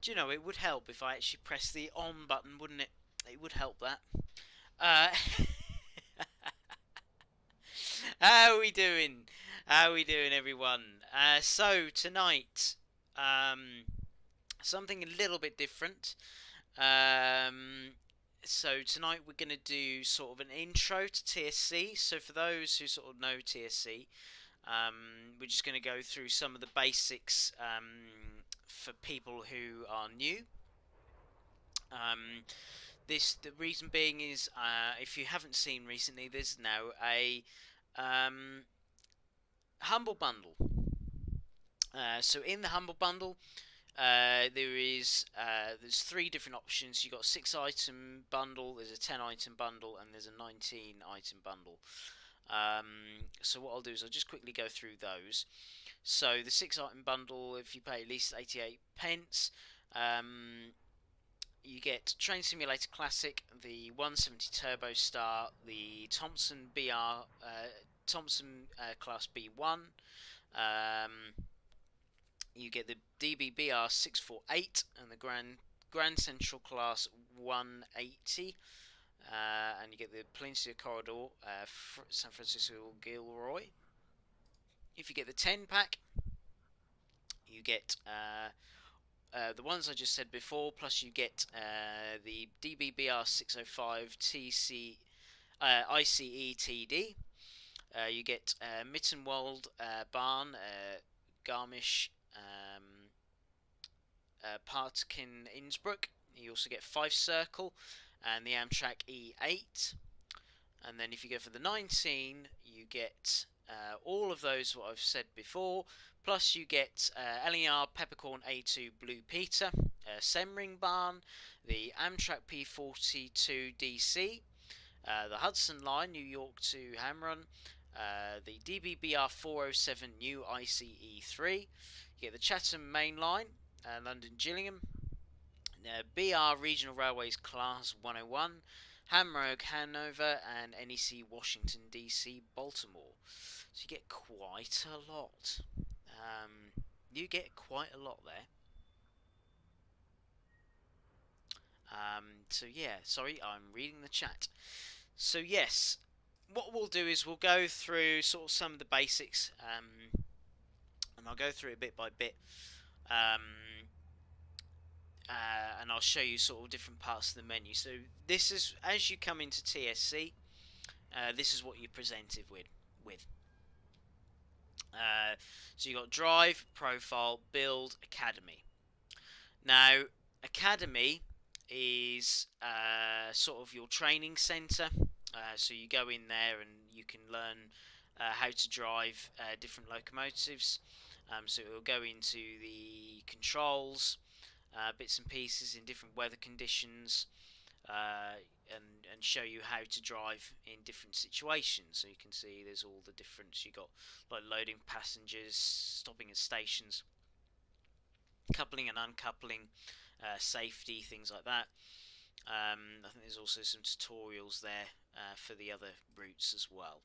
Do you know, it would help if I actually press the on button, wouldn't it? It would help that. Uh, how are we doing? How are we doing, everyone? So tonight, um, something a little bit different. Um, so tonight we're going to do sort of an intro to TSC. So for those who sort of know TSC, we're just going to go through some of the basics for people who are new. The reason being is, if you haven't seen recently, there's now a um, humble bundle. So in the humble bundle, there's three different options. You got a 6 item bundle, there's a 10 item bundle, and there's a 19 item bundle. So what I'll do is I'll just quickly go through those. So the 6 item bundle, if you pay at least 88 pence, you get Train Simulator Classic, the 170 Turbo Star, the Thompson BR, Thompson Class B1. You get the DBBR 648 and the Grand Central Class 180. And you get the Peninsula Corridor, San Francisco Gilroy. If you get the 10 pack, you get the ones I just said before, plus you get the DBBR 605 TC ICE TD. You get Mittenwald Barn, Garmisch, Partkin Innsbruck. You also get 5 Circle and the Amtrak E8. And then if you go for the 19, you get all of those what I've said before, plus you get LER Peppercorn A2 Blue Peter, Semring Barn, the Amtrak P42 DC, the Hudson Line New York to Hamrun, the DBBR 407 New ICE3, you get the Chatham Main Line, London Gillingham, BR Regional Railways Class 101, Hamburg, Hanover, and NEC Washington DC Baltimore. So you get quite a lot. You get quite a lot there. So yeah, sorry, I'm reading the chat. So yes, what we'll do is we'll go through sort of some of the basics, and I'll go through it bit by bit. And I'll show you sort of different parts of the menu. So this is, as you come into TSC, this is what you're presented with. So you got Drive, Profile, Build, Academy. Now, Academy is sort of your training centre. So you go in there and you can learn how to drive different locomotives. So it will go into the controls, bits and pieces in different weather conditions, and show you how to drive in different situations. So you can see there's all the difference. You got like loading passengers, stopping at stations, coupling and uncoupling, safety, things like that. I think there's also some tutorials there for the other routes as well.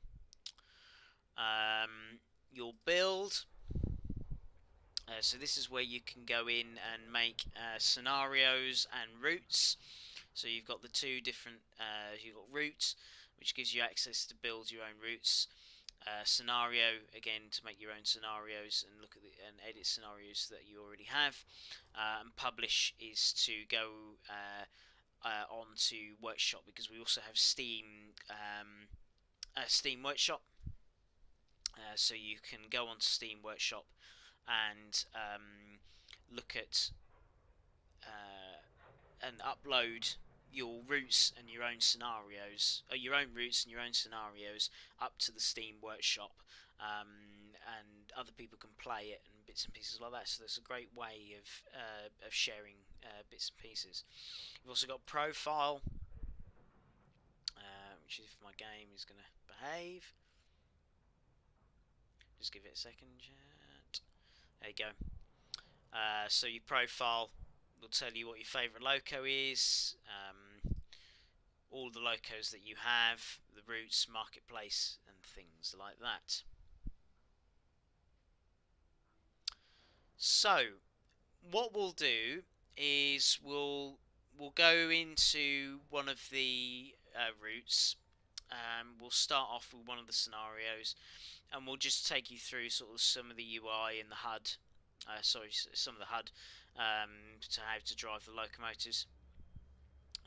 Your build. So this is where you can go in and make scenarios and routes. So you've got the two different, you've got routes, which gives you access to build your own routes. Scenario, again, to make your own scenarios and look at and edit scenarios that you already have. And publish is to go onto Workshop, because we also have Steam Workshop. So you can go onto Steam Workshop and look at and upload your routes and your own scenarios, or your own routes and your own scenarios up to the Steam Workshop, and other people can play it and bits and pieces like that. So that's a great way of sharing bits and pieces. You've also got Profile, which is if my game is going to behave. Just give it a second, chat. There you go. So your profile will tell you what your favourite loco is, all the locos that you have, the routes, marketplace, and things like that. So, what we'll do is we'll go into one of the routes. We'll start off with one of the scenarios, and we'll just take you through sort of some of the UI and the HUD. Some of the HUD to how to drive the locomotives,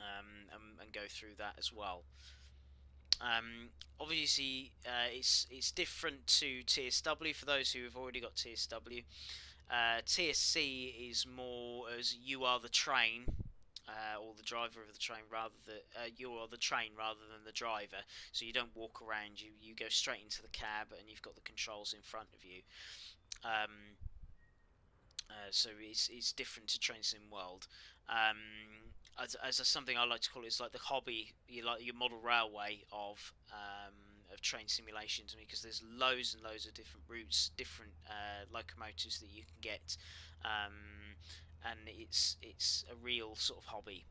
and go through that as well. Obviously, it's different to TSW for those who have already got TSW. TSC is more as you are the train, or the driver of the train, rather than you are the train rather than the driver. So you don't walk around. You go straight into the cab, and you've got the controls in front of you. So it's different to Train Sim World. As something I like to call it, it's like the hobby, like your model railway of train simulation to me, because there's loads and loads of different routes, different locomotives that you can get, and it's a real sort of hobby.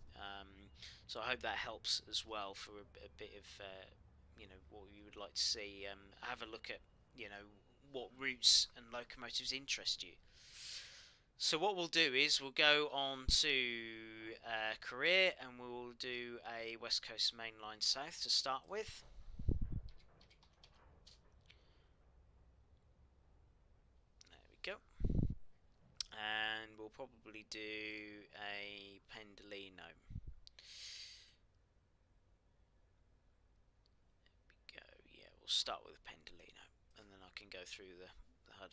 So I hope that helps as well for a bit of what you would like to see. Have a look at what routes and locomotives interest you. So what we'll do is we'll go on to career, and we'll do a West Coast Main Line South to start with. There we go. And we'll probably do a Pendolino. There we go. Yeah, we'll start with a Pendolino, and then I can go through the HUD.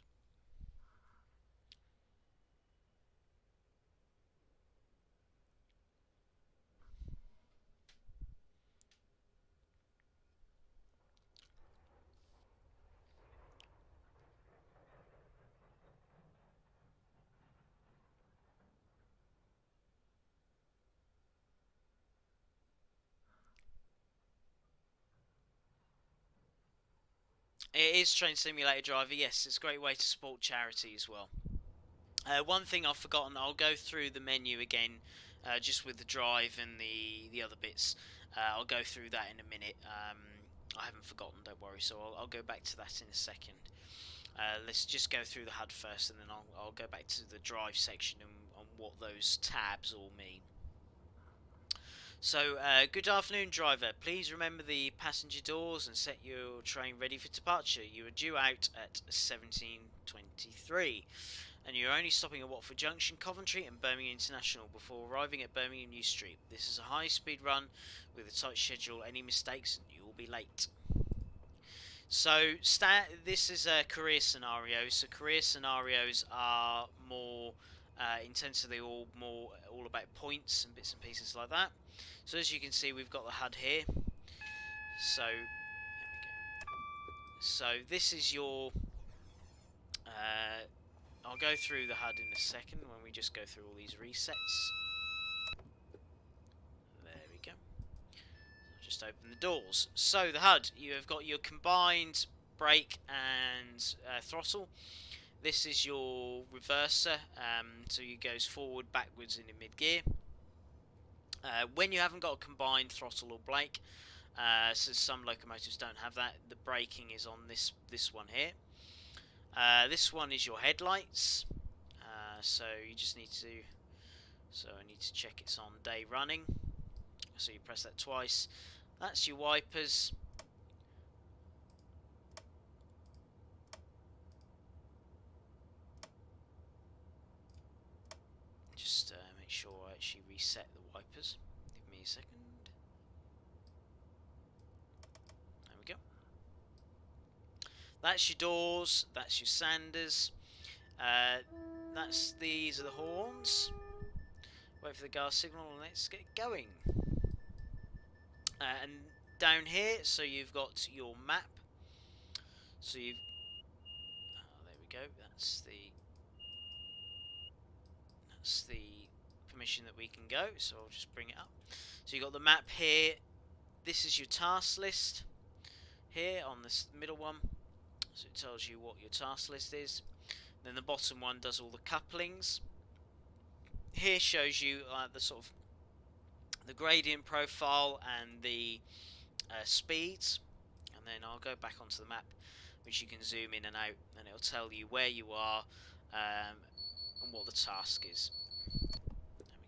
It is Train Simulator Driver, yes. It's a great way to support charity as well. One thing I've forgotten, I'll go through the menu again, just with the drive and the other bits. I'll go through that in a minute. I haven't forgotten, don't worry, so I'll go back to that in a second. Let's just go through the HUD first, and then I'll go back to the drive section and on what those tabs all mean. So, good afternoon, driver. Please remember the passenger doors and set your train ready for departure. You are due out at 17:23, and you're only stopping at Watford Junction, Coventry, and Birmingham International before arriving at Birmingham New Street. This is a high-speed run with a tight schedule. Any mistakes, and you will be late. So, this is a career scenario. So, career scenarios are more intensely all about points and bits and pieces like that. So as you can see, we've got the HUD here. So there we go. So this is your. I'll go through the HUD in a second when we just go through all these resets. There we go. I'll just open the doors. So the HUD, you have got your combined brake and throttle. This is your reverser, so it goes forward, backwards, and in mid-gear. When you haven't got a combined throttle or brake, so some locomotives don't have that, the braking is on this one here. This one is your headlights, so you just need to, I need to check it's on day running, so you press that twice. That's your wipers. Just make sure I actually reset the wipers. Give me a second. There we go. That's your doors. That's your sanders. These are the horns. Wait for the gas signal and let's get going. And down here, so you've got your map. So you've. There we go. That's the permission that we can go. So I'll just bring it up. So you've got the map here. This is your task list here on this middle one. So it tells you what your task list is. Then the bottom one does all the couplings. Here shows you the sort of the gradient profile and the speeds. And then I'll go back onto the map, which you can zoom in and out, and it'll tell you where you are and what the task is. There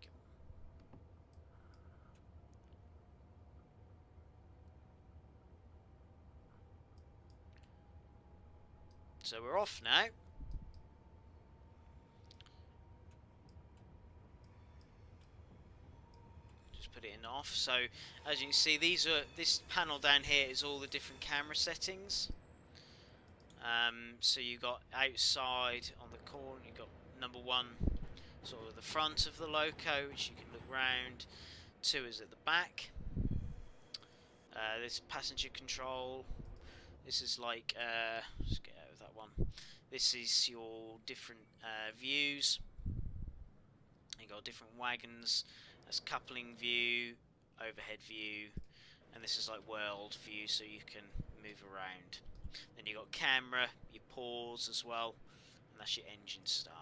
So we're off now. Just put it in off. So as you can see, this panel down here is all the different camera settings. So you got outside on the corner, you got number 1, sort of the front of the loco, which you can look round. 2 is at the back. This passenger control. This is like, let's get out of that one. This is your different views. You got different wagons. That's coupling view, overhead view, and this is like world view, so you can move around. Then you got camera, your pause as well, and that's your engine start.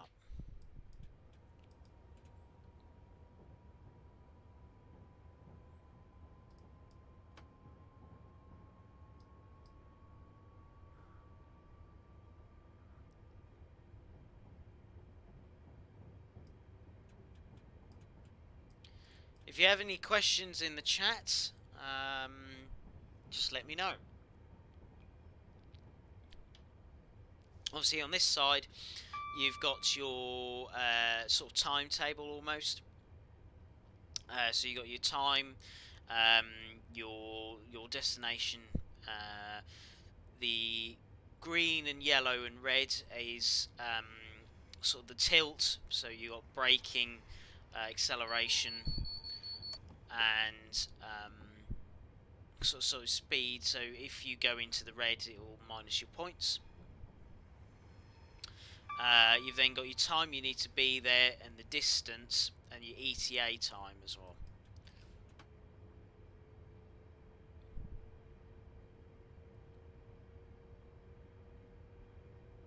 If you have any questions in the chat, just let me know. Obviously on this side you've got your sort of timetable almost. So you got your time, your destination. The green and yellow and red is sort of the tilt. So you got braking, acceleration, and sort of speed. So if you go into the red, it will minus your points. You've then got your time you need to be there, and the distance, and your ETA time as well.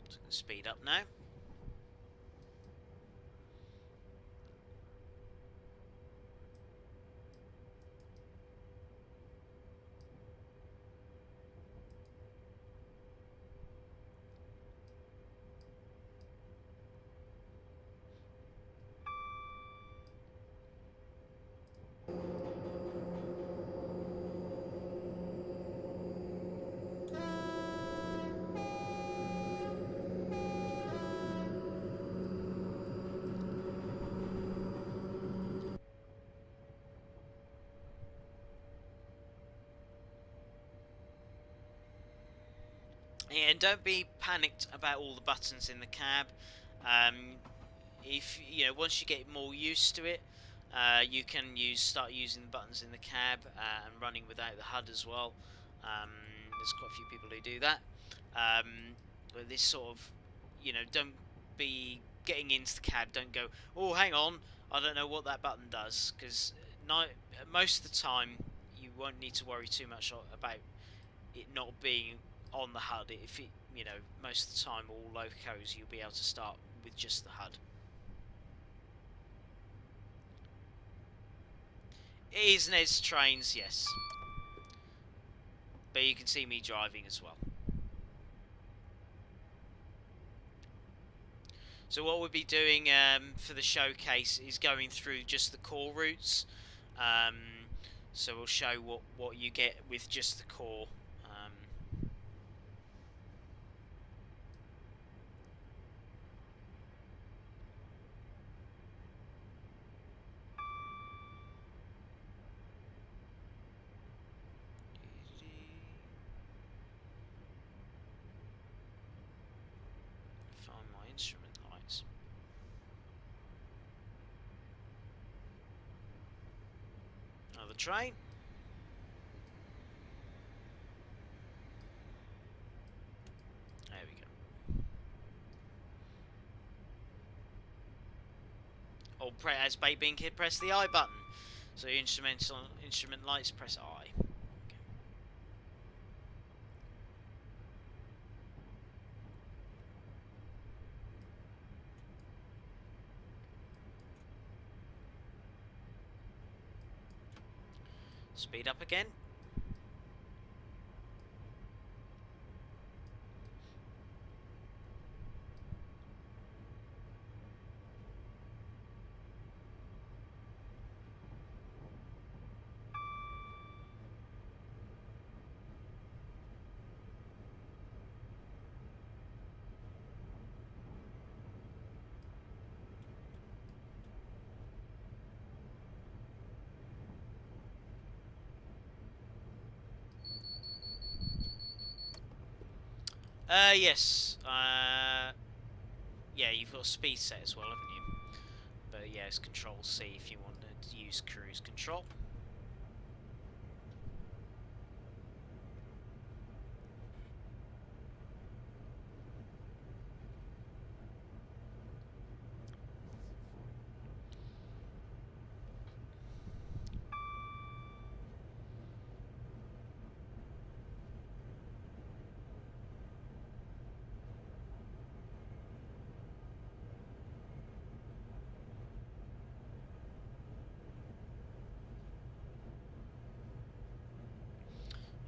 So I'm going to speed up now. Yeah, and don't be panicked about all the buttons in the cab. If you know, once you get more used to it, you can start using the buttons in the cab and running without the HUD as well. There's quite a few people who do that. But this sort of, you know, don't be getting into the cab. Don't go, oh, hang on, I don't know what that button does, because most of the time you won't need to worry too much about it not being on the HUD. If it, you know, most of the time all locos you'll be able to start with just the HUD. It is Ned's trains, yes, but you can see me driving as well. So what we'll be doing for the showcase is going through just the core routes. So we'll show what you get with just the core. Find my instrument lights. Another train. There we go. Oh, as Bait Bean Kid, press the I button. So your instrument lights, press I. Speed up again. Yes. Yeah, you've got speed set as well, haven't you? But yeah, it's Control C if you want to use cruise control.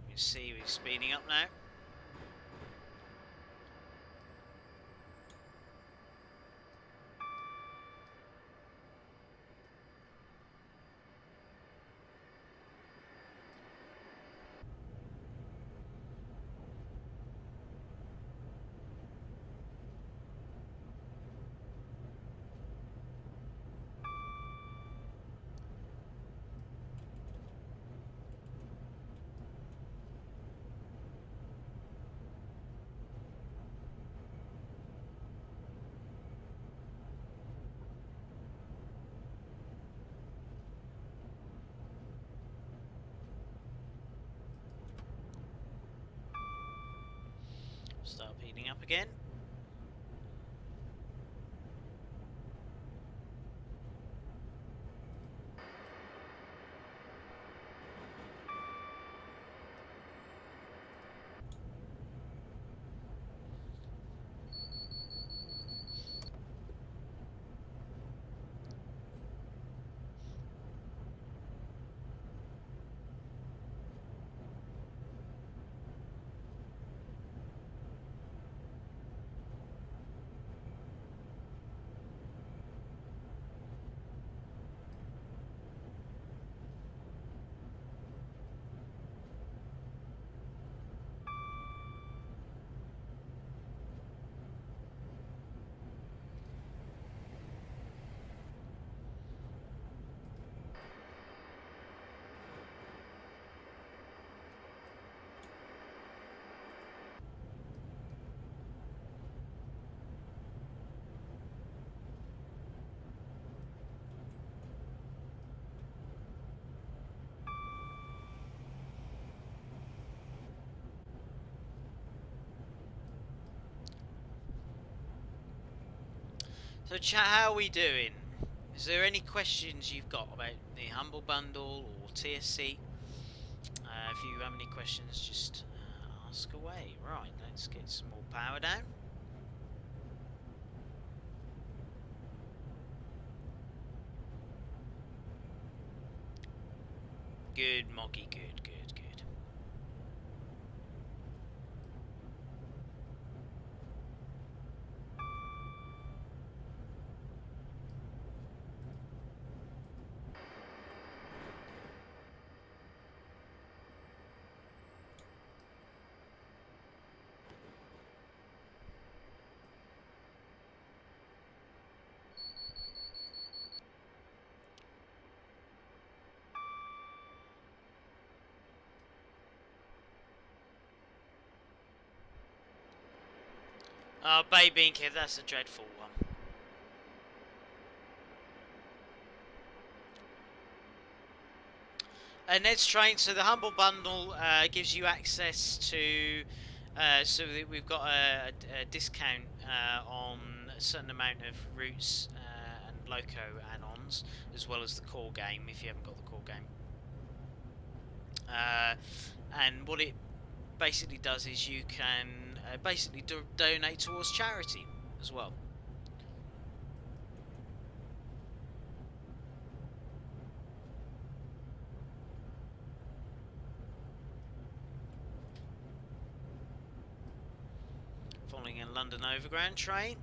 You can see we're speeding up now. Start heating up again. So chat, how are we doing? Is there any questions you've got about the Humble Bundle or TSC? If you have any questions, just ask away. Right, let's get some more power down. Good, Moggy, good, good, good. Oh, Baby Kid, that's a dreadful one. Ned's Train, so the Humble Bundle gives you access to, so that we've got a discount on a certain amount of routes and loco add-ons, as well as the core game, if you haven't got the core game. And what it basically does is you can basically donate towards charity as well. Following a London Overground train.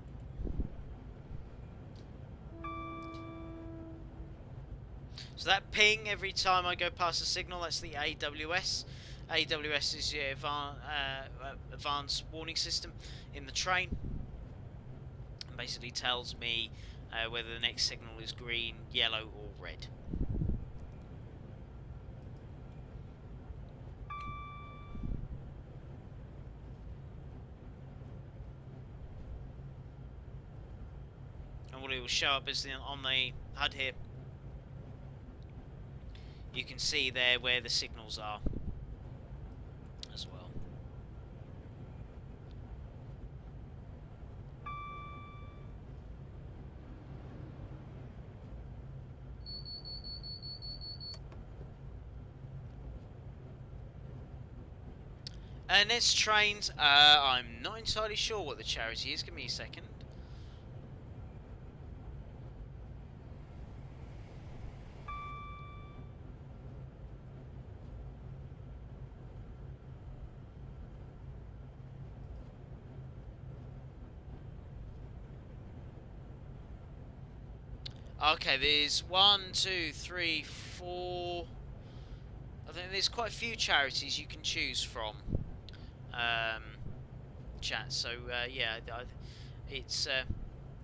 So that ping every time I go past the signal, that's the AWS. AWS is the advanced warning system in the train. And basically tells me whether the next signal is green, yellow or red. and what it will show up is on the HUD here. You can see there where the signals are as well. Next trains, I'm not entirely sure what the charity is. Give me a second. Okay, there's 1, 2, 3, 4. I think there's quite a few charities you can choose from. Chat. So yeah, it's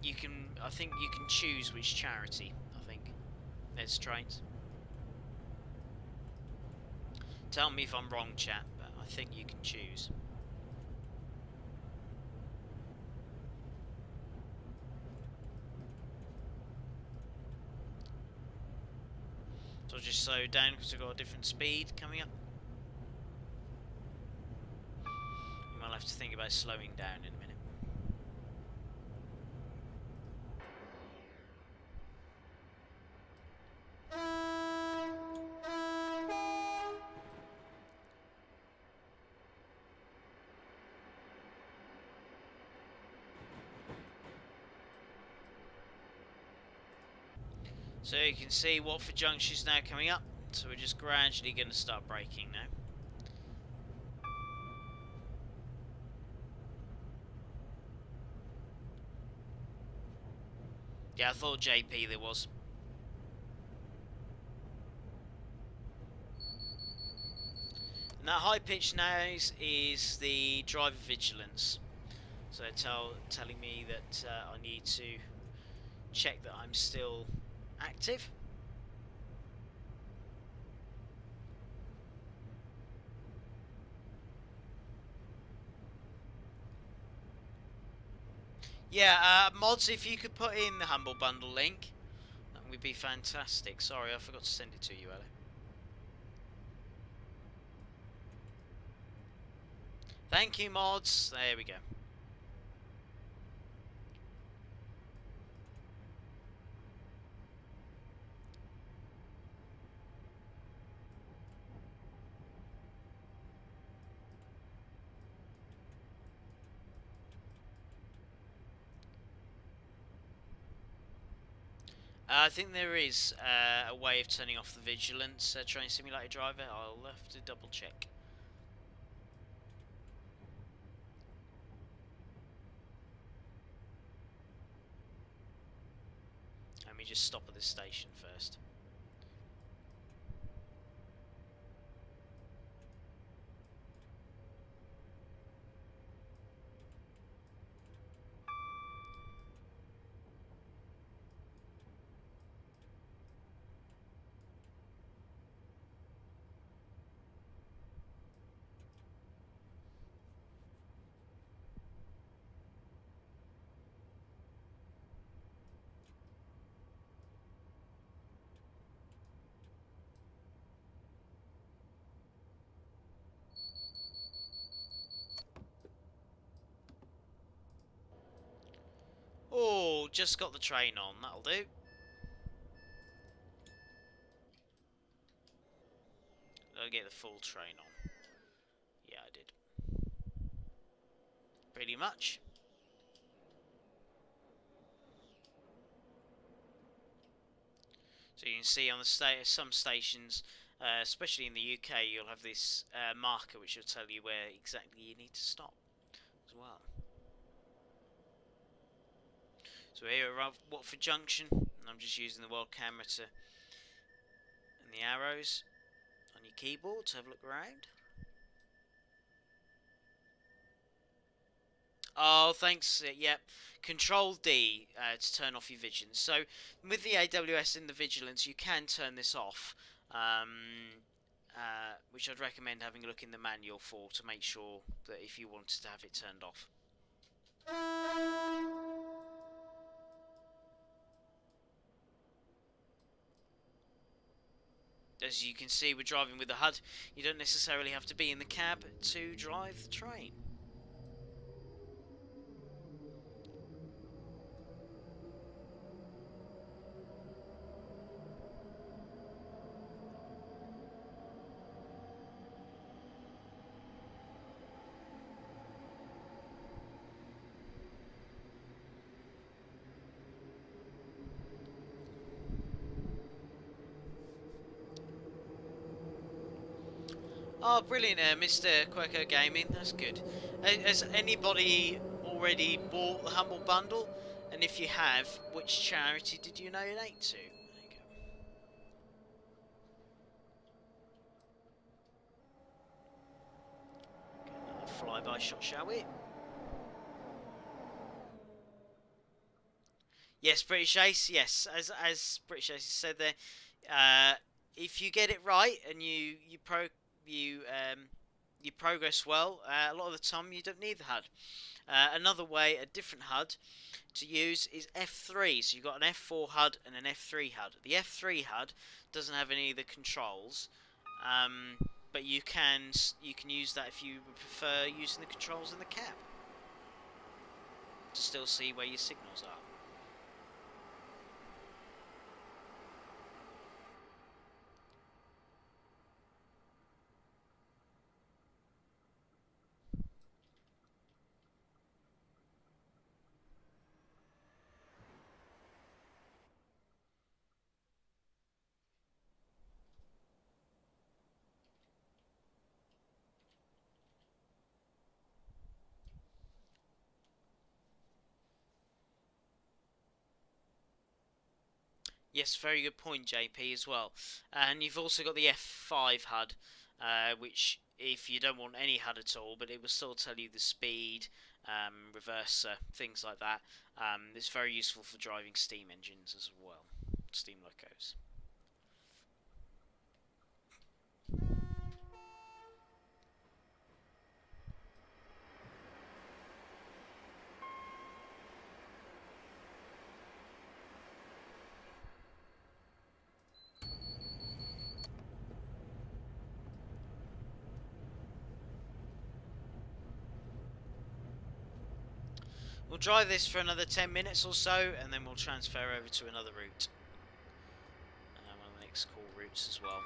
you can. I think you can choose which charity. I think there's trains. Tell me if I'm wrong, chat. But I think you can choose. So I'll just slow down because I've got a different speed coming up. You might have to think about slowing down in a minute. So you can see Watford Junction is now coming up, so we're just gradually going to start braking now. Yeah, I thought JP there was. And that high pitch noise is the driver vigilance. So telling me that I need to check that I'm still active. Yeah, mods, if you could put in the Humble Bundle link, that would be fantastic. Sorry, I forgot to send it to you, Ellie. Thank you, mods. There we go. I think there is a way of turning off the vigilance train simulator driver. I'll have to double check. Let me just stop at this station first. Oh, just got the train on. That'll do. Did I get the full train on? Yeah, I did. Pretty much. So you can see on the some stations, especially in the UK, you'll have this marker which will tell you where exactly you need to stop as well. So we're here at Watford Junction, and I'm just using the world camera and the arrows on your keyboard to have a look around. Oh, thanks. Yep. Control D to turn off your vigilance. So with the AWS and the vigilance, you can turn this off, which I'd recommend having a look in the manual for to make sure that if you wanted to have it turned off. As you can see, we're driving with the HUD. You don't necessarily have to be in the cab to drive the train. Oh, brilliant, Mr. Quaco Gaming. That's good. Has anybody already bought the Humble Bundle? And if you have, which charity did you donate to? There you go. Get another flyby shot, shall we? Yes, British Ace. Yes, as British Ace said there, if you get it right and you progress well, a lot of the time you don't need the HUD. Another way, a different HUD to use is F3. So you've got an F4 HUD and an F3 HUD. The F3 HUD doesn't have any of the controls, but you can use that if you prefer using the controls in the cab to still see where your signals are. Yes, very good point, JP, as well. And you've also got the F5 HUD, which, if you don't want any HUD at all, but it will still tell you the speed, reverser, things like that. It's very useful for driving steam engines as well, steam locos. We'll drive this for another 10 minutes or so, and then we'll transfer over to another route. One of the next call routes as well.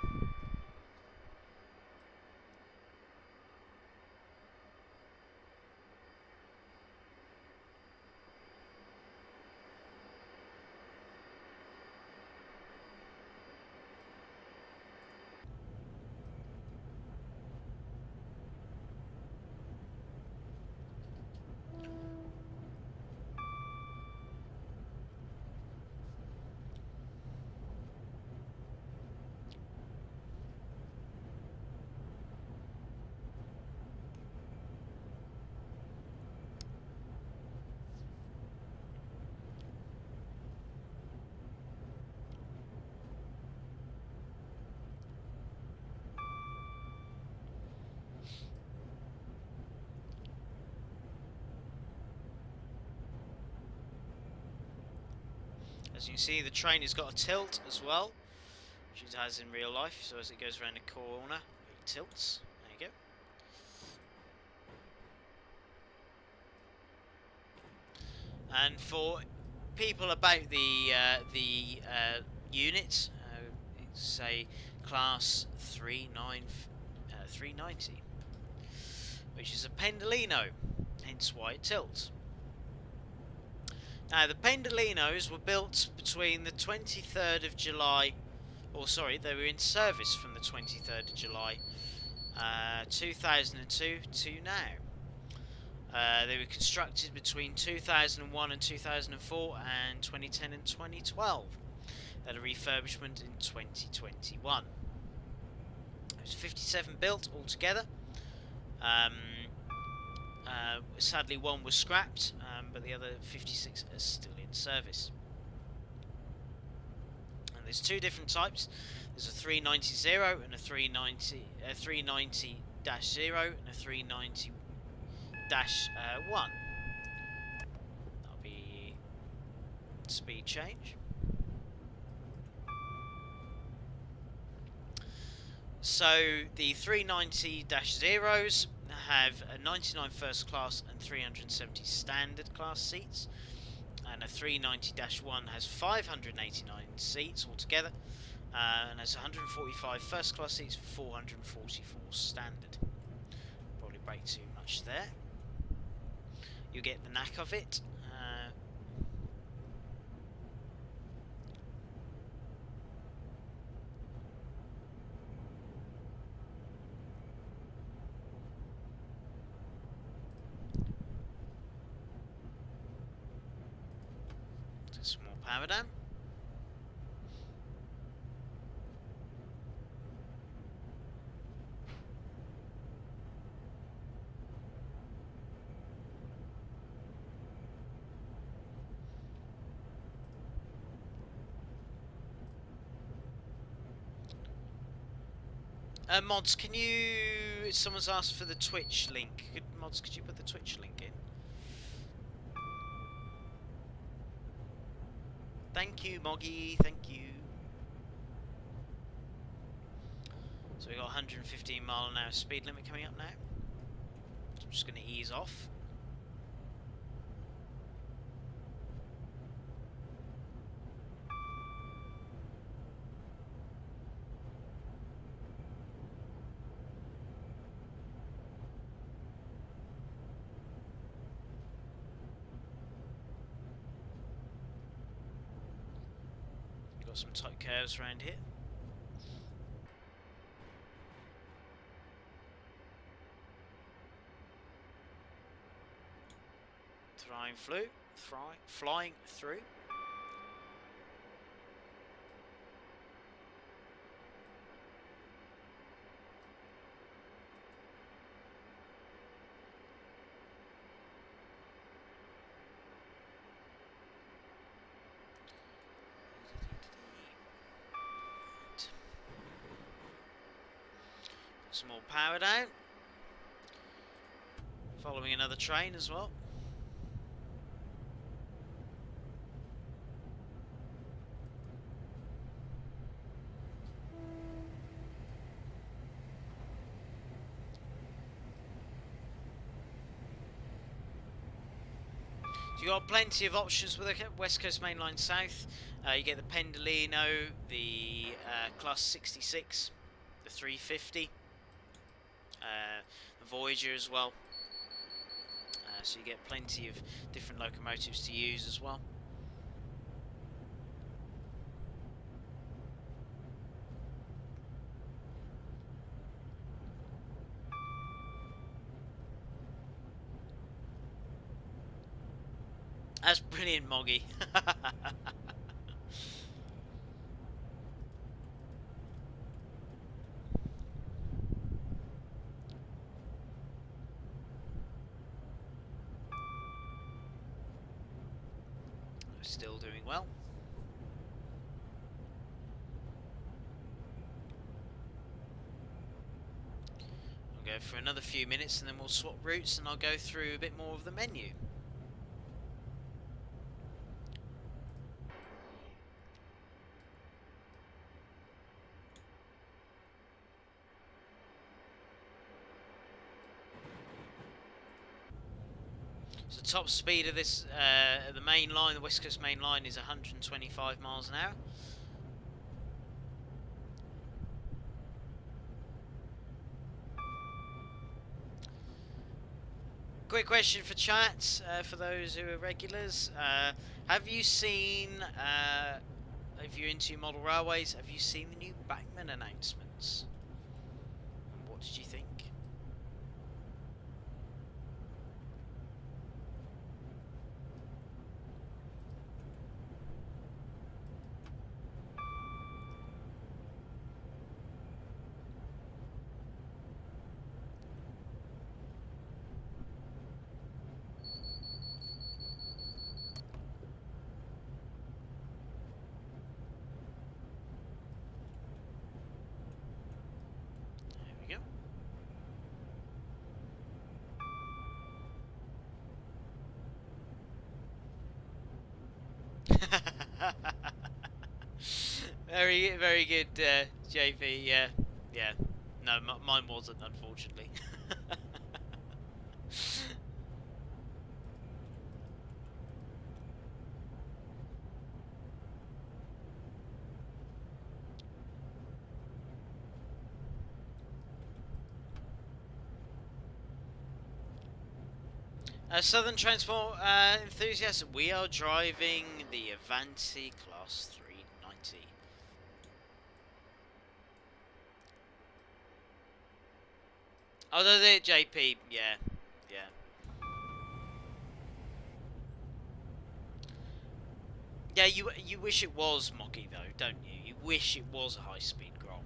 As you can see, the train has got a tilt as well, which it has in real life. So as it goes around a corner, it tilts. There you go. And for people about the unit, it's a class 390, which is a Pendolino, hence why it tilts. Now, the Pendolinos were built between the 23rd of July, or sorry, they were in service from the 23rd of July 2002 to now. They were constructed between 2001 and 2004 and 2010 and 2012. They had a refurbishment in 2021. There was 57 built altogether. Sadly, one was scrapped, but the other 56 are still in service. And there's two different types. There's a 390-0 and a 390-0 and a 390-1. That'll be speed change. So the 390-0s have a 99 first class and 370 standard class seats, and a 390-1 has 589 seats altogether, and has 145 first class seats for 444 standard. Probably break too much there. You get the knack of it. Some more power down. Mods, can you... Someone's asked for the Twitch link. Mods, could you put the Twitch link in? Thank you, Moggy. Thank you. So we got 115 mph speed limit coming up now. So I'm just going to ease off. Got some tight curves around here. Flying through. Some more power down. Following another train as well. So you got plenty of options with the West Coast Main Line South. You get the Pendolino, the Class 66, the 350. The Voyager as well, so you get plenty of different locomotives to use as well. That's brilliant, Moggy. Still doing well. I'll go for another few minutes and then we'll swap routes and I'll go through a bit more of the menu. So the top speed of this, the main line, the West Coast Main Line, is 125 miles an hour. Quick question for chat, for those who are regulars. Have you seen, if you're into model railways, have you seen the new Bachmann announcements? And what did you think? Very good, JP. Yeah. No, mine wasn't, unfortunately. Southern Transport enthusiasts, we are driving the Avanti Class 390. Although the JP, yeah, yeah. Yeah, you wish it was Mocky though, don't you? You wish it was a high-speed Gronk.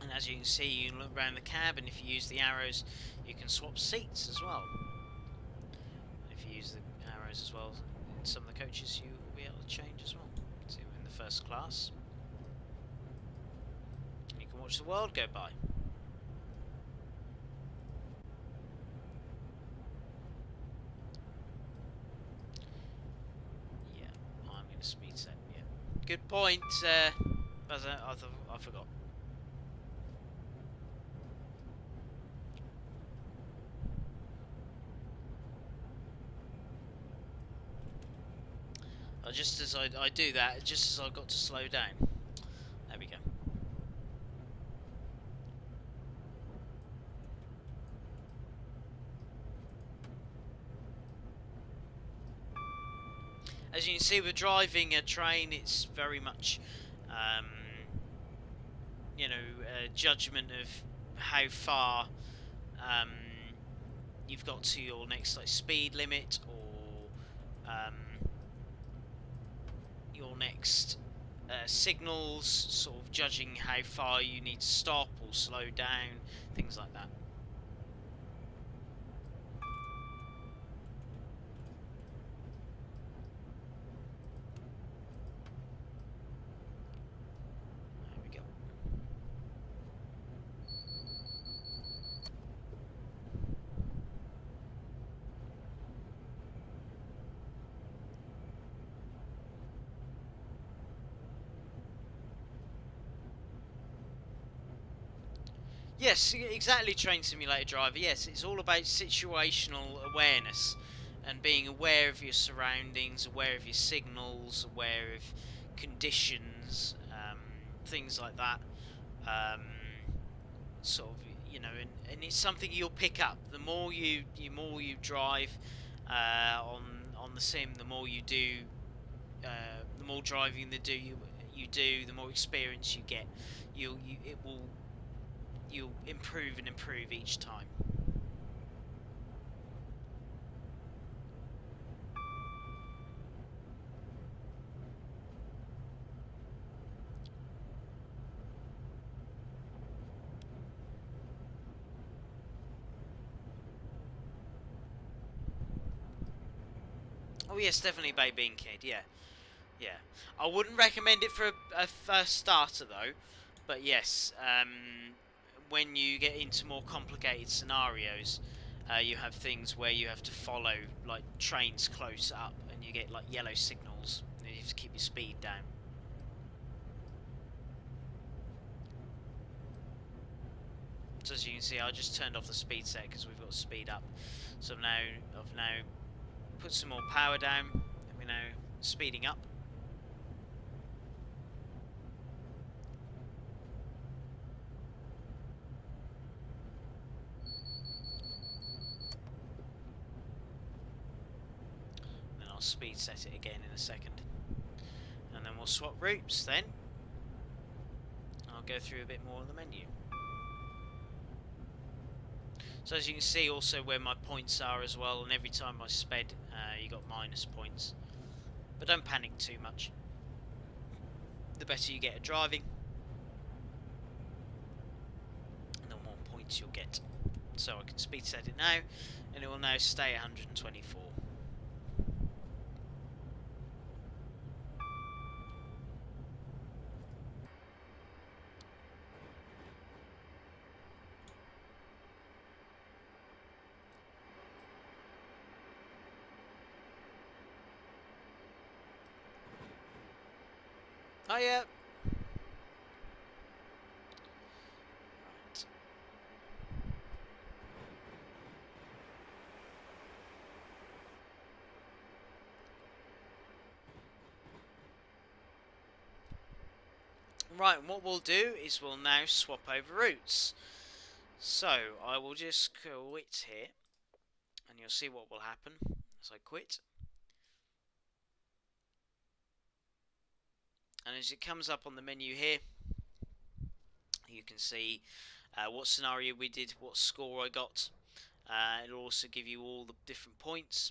And as you can see, you can look around the cab, and if you use the arrows, you can swap seats as well. If you use the arrows as well, in some of the coaches you will be able to change as well. So in the first class, you can watch the world go by. Yeah, I'm going to speed set. Yeah, good point. I forgot. Just as I do that, just as I got to slow down. There we go. As you can see, we're driving a train. It's very much, you know, a judgment of how far you've got to your next speed limit, or your next signals, sort of judging how far you need to stop or slow down, things like that. There we go. Yes, exactly, Train Simulator Driver. Yes, it's all about situational awareness and being aware of your surroundings, aware of your signals, aware of conditions, things like that. Sort of, you know, and it's something you'll pick up. The more you drive on the sim, the more you do, the more driving you do, the more experience you get. You'll improve and improve each time. Oh yes, definitely about being kid. Yeah, yeah. I wouldn't recommend it for a first starter though, but yes, when you get into more complicated scenarios, you have things where you have to follow like trains close up, and you get like yellow signals, and you have to keep your speed down. So as you can see, I just turned off the speed set because we've got speed up. So I've now put some more power down, and we're now speeding up. speed set it again in a second. And then we'll swap routes then. I'll go through a bit more of the menu. So as you can see also where my points are as well, and every time I sped you got minus points. But don't panic too much. The better you get at driving, the more points you'll get. So I can speed set it now, and it will now stay at 124. Oh yeah. Right, and what we'll do is we'll now swap over routes. So I will just quit here, and you'll see what will happen as I quit. And as it comes up on the menu here, you can see what scenario we did, what score I got. It'll also give you all the different points.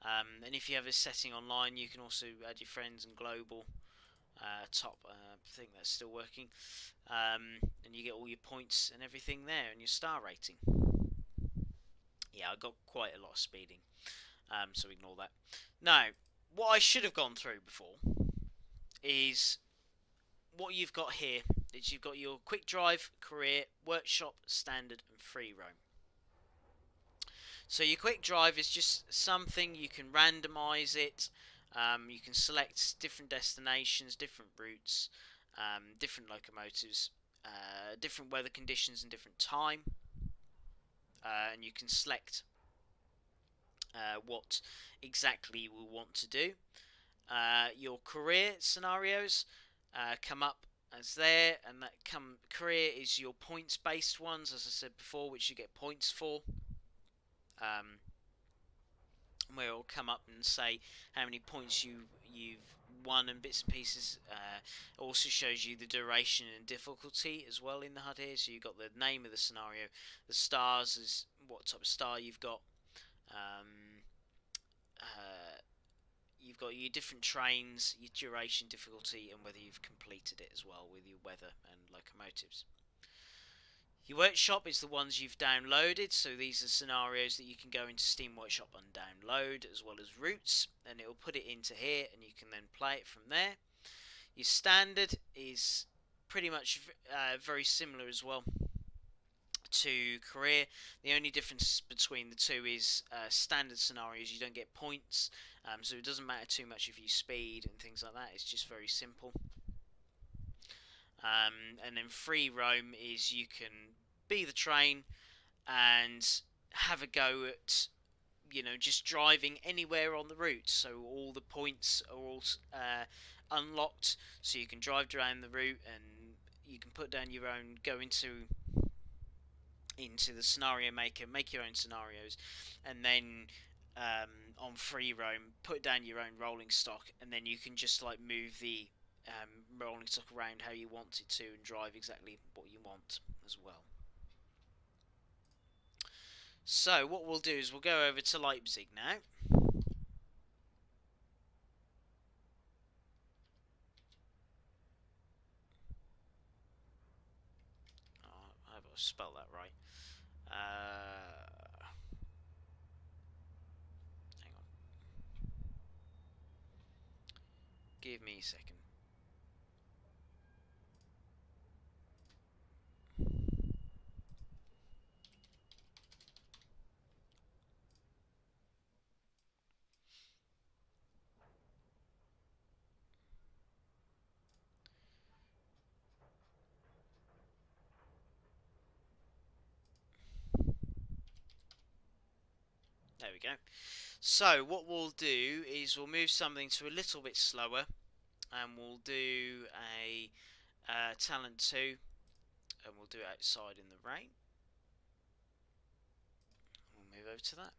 And if you have a setting online, you can also add your friends and global. Top, I think that's still working, and you get all your points and everything there, and your star rating. Yeah, I got quite a lot of speeding, so ignore that. Now, what I should have gone through before is what you've got here. Is you've got your quick drive, career, workshop, standard, and free roam. So your quick drive is just something you can randomize it. You can select different destinations, different routes, different locomotives, different weather conditions and different time, and you can select what exactly you will want to do. Your career scenarios come up as there, and that career is your points based ones, as I said before, which you get points for. Where it will come up and say how many points you've won and bits and pieces. Also shows you the duration and difficulty as well in the HUD here. So you've got the name of the scenario, the stars is what type of star you've got. You've got your different trains, your duration, difficulty, and whether you've completed it as well with your weather and locomotives. Your workshop is the ones you've downloaded, so these are scenarios that you can go into Steam Workshop and download, as well as routes, and it will put it into here, and you can then play it from there. Your standard is pretty much very similar as well to career. The only difference between the two is standard scenarios you don't get points, so it doesn't matter too much if you speed and things like that. It's just very simple. And then free roam is you can be the train and have a go at, you know, just driving anywhere on the route. So all the points are all unlocked, so you can drive down the route and you can put down your own, go into the scenario maker, make your own scenarios, and then on free roam put down your own rolling stock, and then you can just like move the rolling stock around how you want it to and drive exactly what you want as well. So what we'll do is we'll go over to Leipzig now. Oh, I hope I've spelled that right. Hang on. Give me a second. There we go. So what we'll do is we'll move something to a little bit slower, and we'll do a talent 2, and we'll do it outside in the rain. We'll move over to that.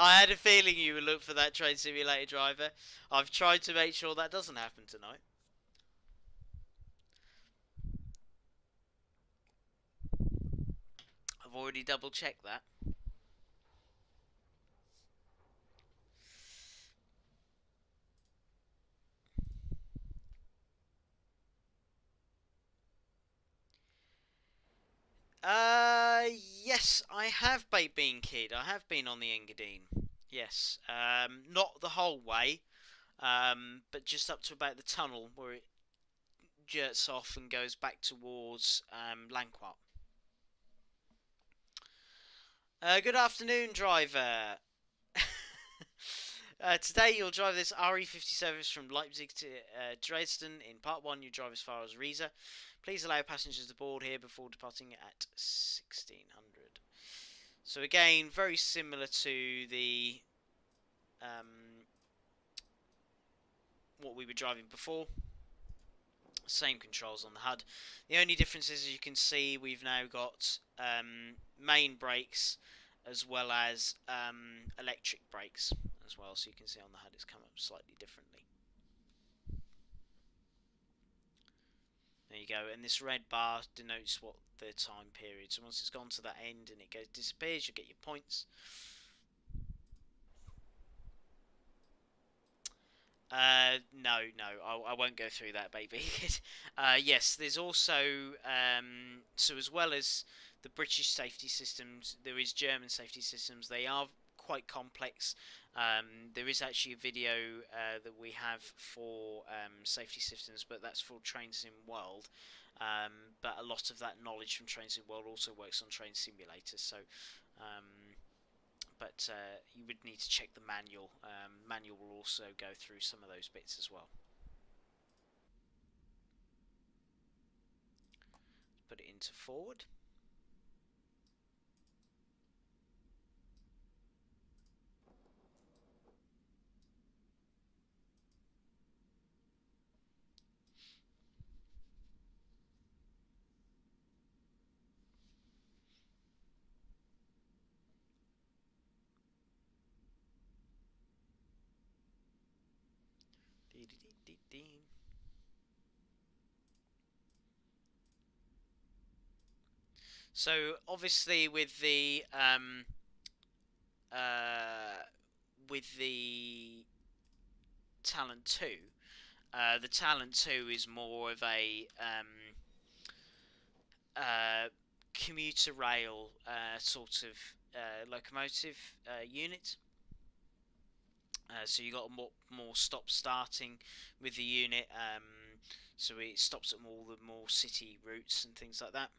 I had a feeling you would look for that Train Simulator driver. I've tried to make sure that doesn't happen tonight. I've already double checked that. Yes, I have been kid. I have been on the Engadine. Yes, not the whole way, but just up to about the tunnel where it jerts off and goes back towards Lanquart. Good afternoon, driver. Today you'll drive this RE50 service from Leipzig to Dresden. In part 1 you drive as far as Riesa. Please allow passengers to board here before departing at 1600. So again, very similar to the what we were driving before. Same controls on the HUD. The only difference is, as you can see, we've now got main brakes as well as electric brakes as well. So you can see on the HUD it's come up slightly differently. There you go, and this red bar denotes what the time period. So once it's gone to that end and it disappears, you get your points. No, I won't go through that, baby. Yes, there's also so as well as the British safety systems, there is German safety systems. They are quite complex. There is actually a video that we have for safety systems, but that's for Train Sim World. But a lot of that knowledge from Train Sim World also works on Train Simulator. So but you would need to check the manual. Manual will also go through some of those bits as well. Put it into forward. So obviously with the Talent 2, the Talent 2 is more of a commuter rail sort of locomotive unit. So you got more stop starting with the unit, so it stops at all the more city routes and things like that.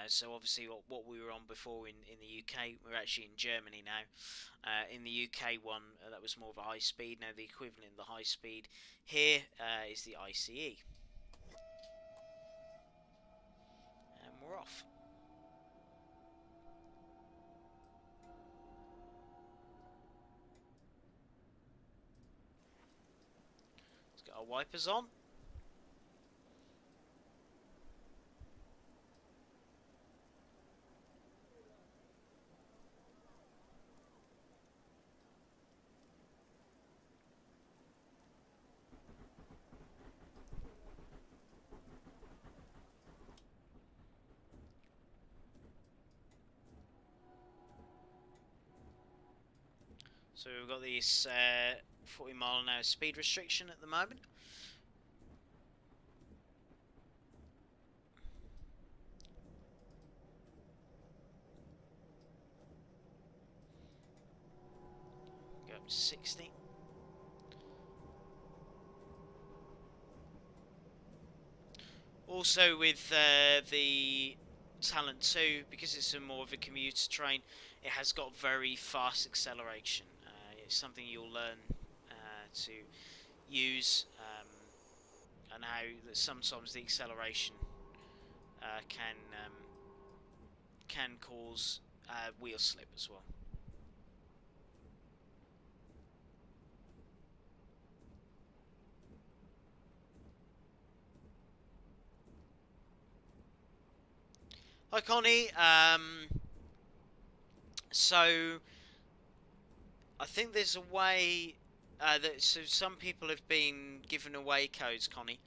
So obviously what we were on before in the UK, we're actually in Germany now. In the UK one, that was more of a high speed. Now the equivalent of the high speed here is the ICE. And we're off. Let's get our wipers on. So we've got this 40 mile an hour speed restriction at the moment. Go up to 60. Also with the Talent 2, because it's more of a commuter train, it has got very fast acceleration. It's something you'll learn to use, and how that sometimes the acceleration can cause wheel slip as well. Hi Connie, So I think there's a way that so some people have been given away codes, Connie.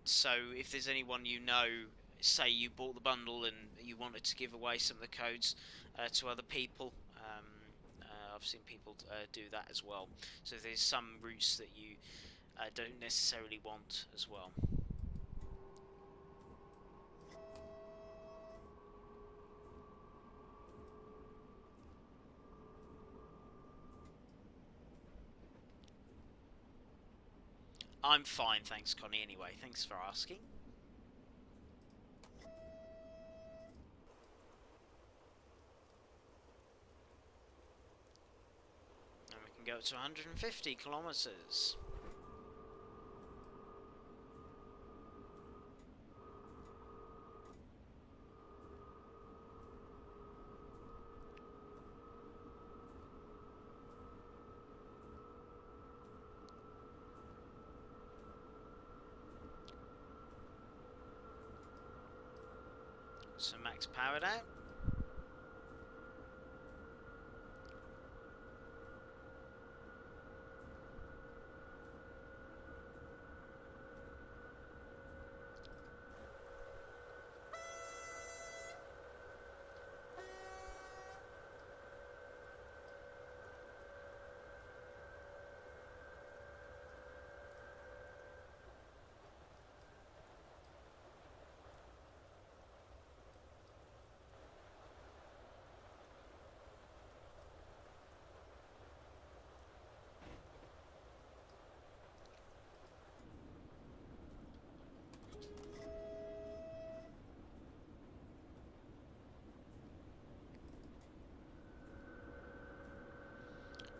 So if there's anyone you know, say you bought the bundle and you wanted to give away some of the codes to other people, I've seen people do that as well. So there's some routes that you don't necessarily want as well. I'm fine, thanks, Connie. Anyway, thanks for asking. And we can go up to 150 kilometers. So max powered out.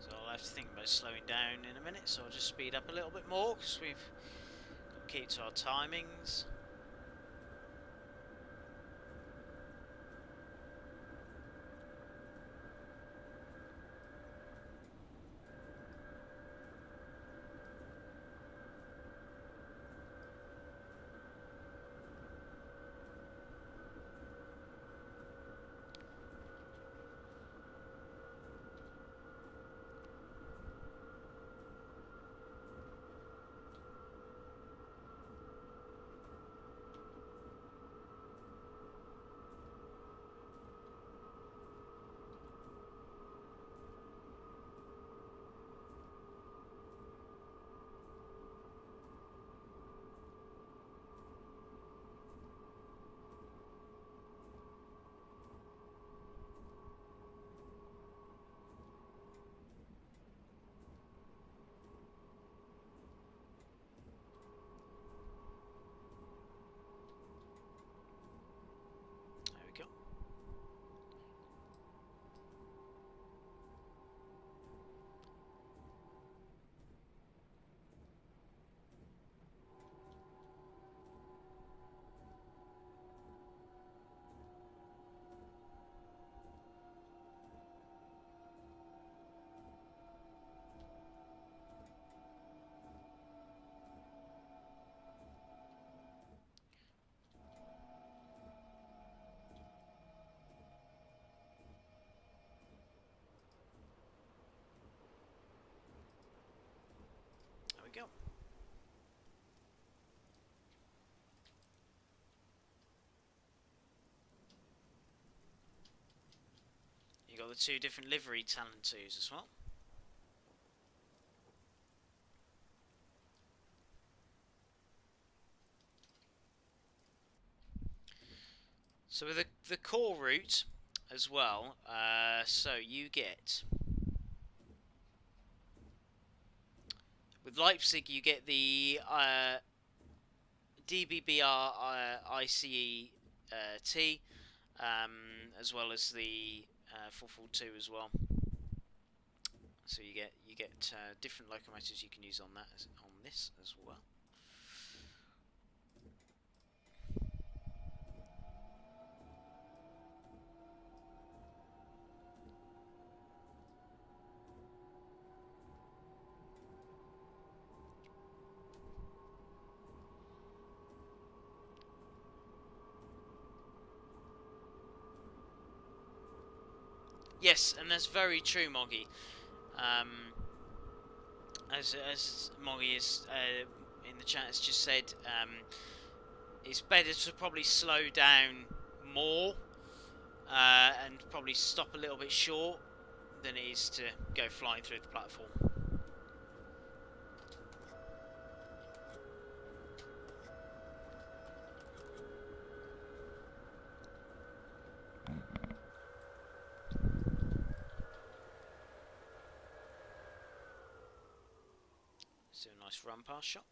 So I'll have to think about slowing down in a minute, so I'll just speed up a little bit more because we've got to keep to our timings. There we go. There we go. You got the two different livery talent twos as well. So with the core route as well, so you get with Leipzig you get the DBBR ICE T, as well as the 442 as well. So you get different locomotives you can use on that on this as well. Yes, and that's very true, Moggy. As Moggy is in the chat has just said, it's better to probably slow down more and probably stop a little bit short than it is to go flying through the platform. So a nice run past shot.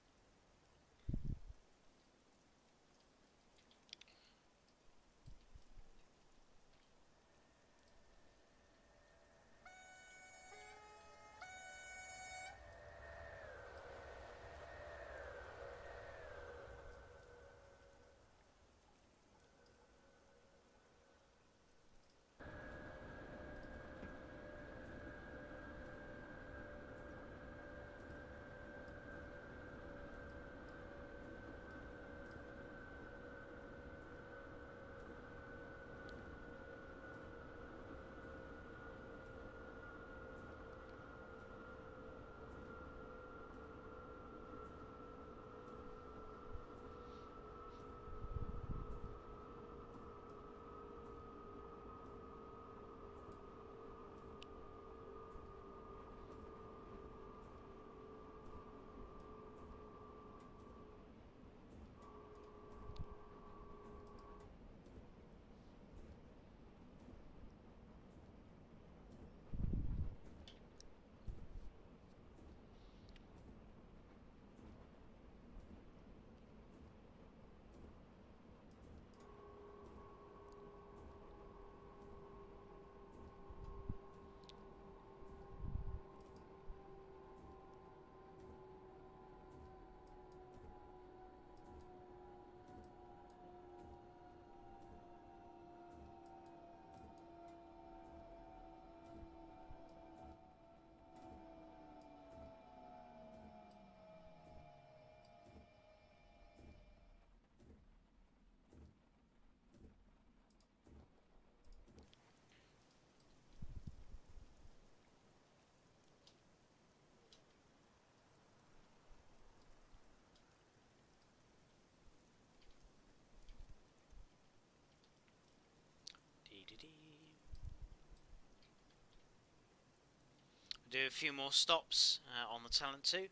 Do a few more stops on the Talent 2, and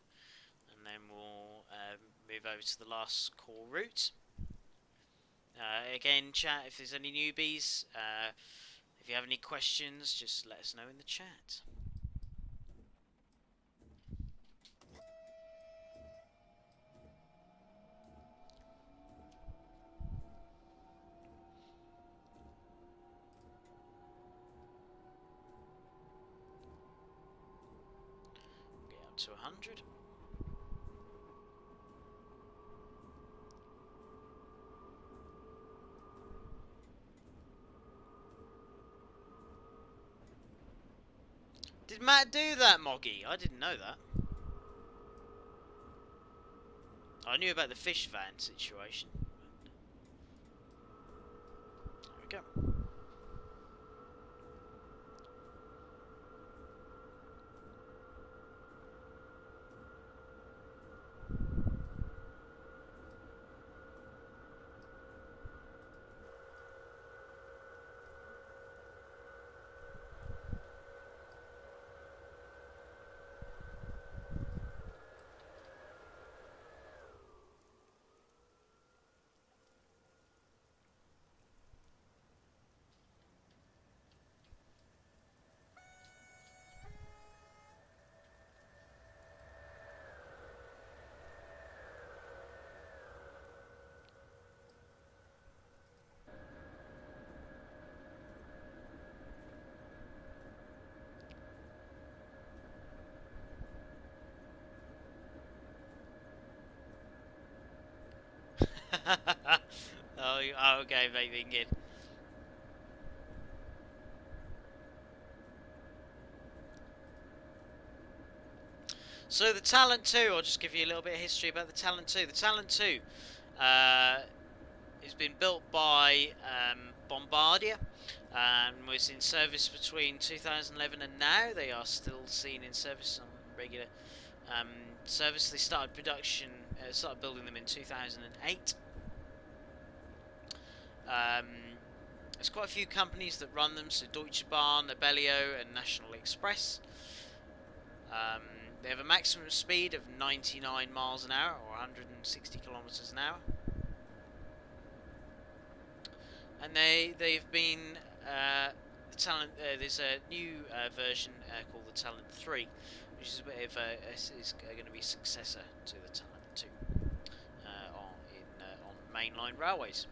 then we'll move over to the last core route. Again, chat, if there's any newbies, if you have any questions, just let us know in the chat. Get up to 100. Did Matt do that, Moggy? I didn't know that. I knew about the fish van situation. There we go. Oh, okay, maybe good. So the Talent 2, I'll just give you a little bit of history about the Talent 2. The Talent 2 has been built by Bombardier and was in service between 2011 and now. They are still seen in service on regular service. They started production, started building them in 2008. There's quite a few companies that run them, so Deutsche Bahn, Abellio and National Express. They have a maximum speed of 99 miles an hour or 160 kilometers an hour. And they've been there's a new version called the Talent 3, which is a bit of is going to be a successor to the Talent 2 on mainline railways.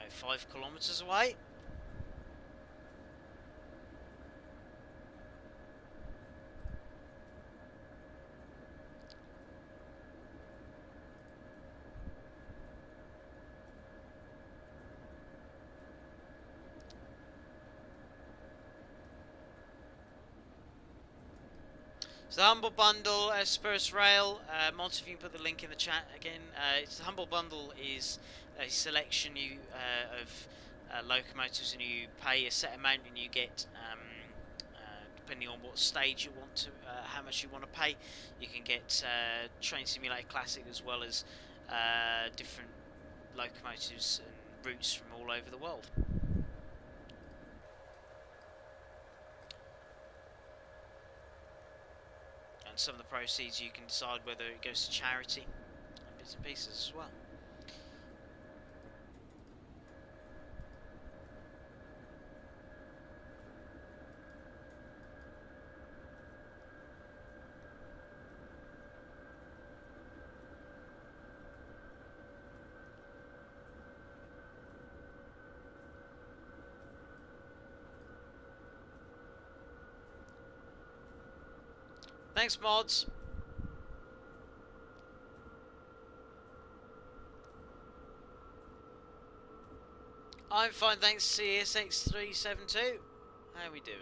About 5 kilometers away. So the Humble Bundle, Spurs Rail, Mons, if you can put the link in the chat again. The Humble Bundle is a selection of locomotives, and you pay a set amount and you get, depending on what stage you want to, how much you want to pay, you can get Train Simulator Classic as well as different locomotives and routes from all over the world. And some of the proceeds you can decide whether it goes to charity and bits and pieces as well. Thanks, mods. I'm fine, thanks, CSX372. How are we doing?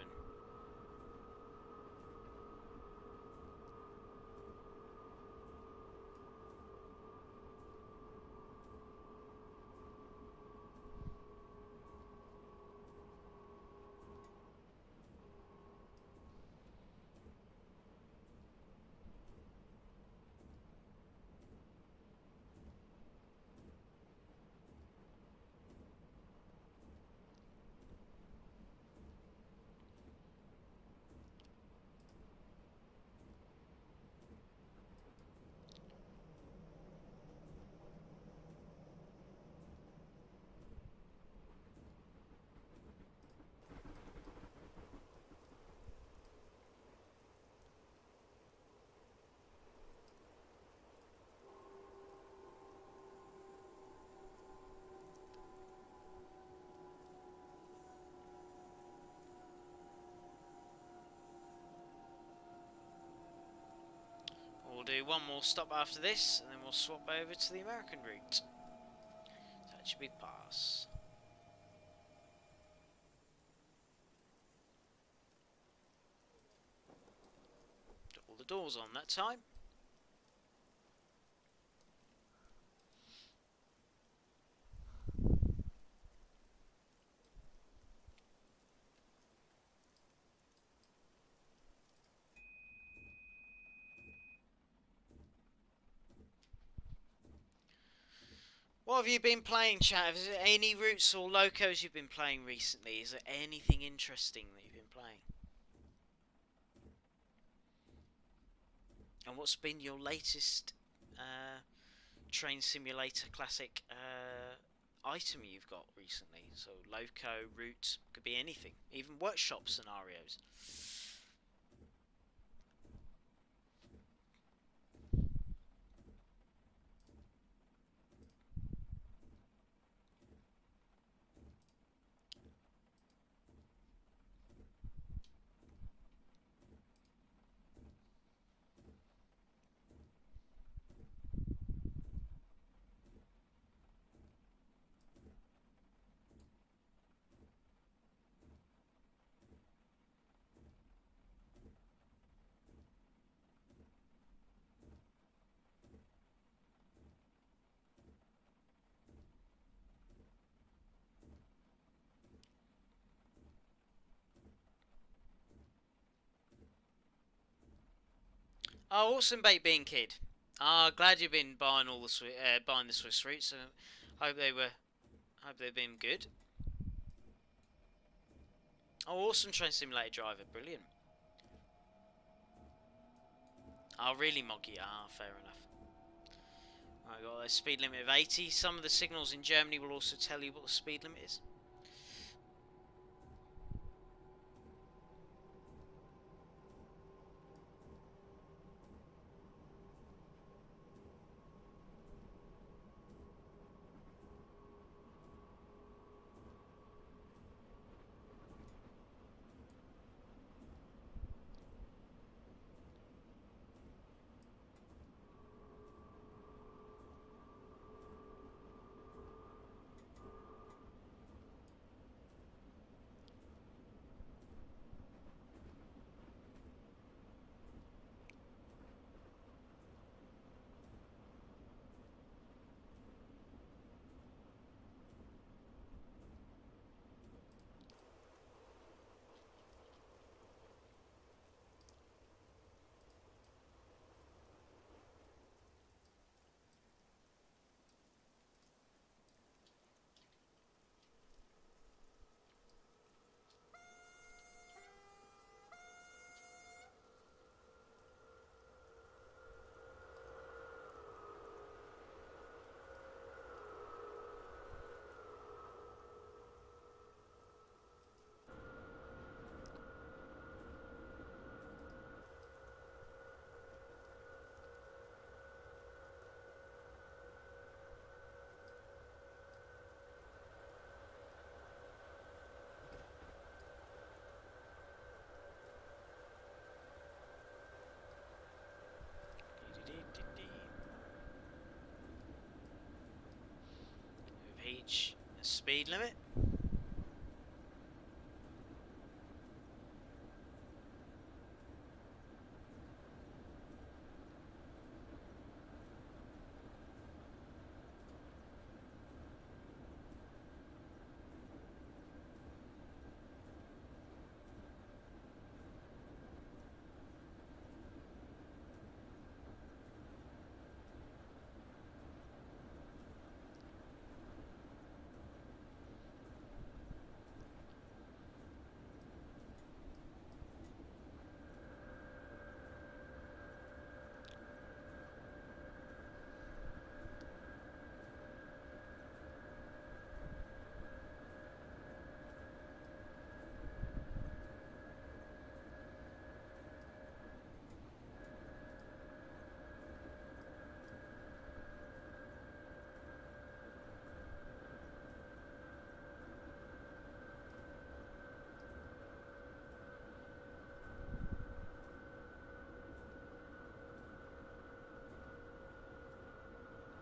We'll do one more stop after this, and then we'll swap over to the American route. Tehachapi Pass. Got all the doors on that time. What have you been playing, chat? Is there any routes or locos you've been playing recently? Is there anything interesting that you've been playing? And what's been your latest train simulator classic item you've got recently? So loco, route, could be anything, even workshop scenarios. Oh, awesome, Baked Bean Kid. Ah, glad you've been buying all the buying the Swiss routes. So hope they've been good. Oh, awesome, train simulator driver, brilliant. Oh, really, Moggy? Ah, fair enough. Right, got a speed limit of 80. Some of the signals in Germany will also tell you what the speed limit is. Reach the speed limit.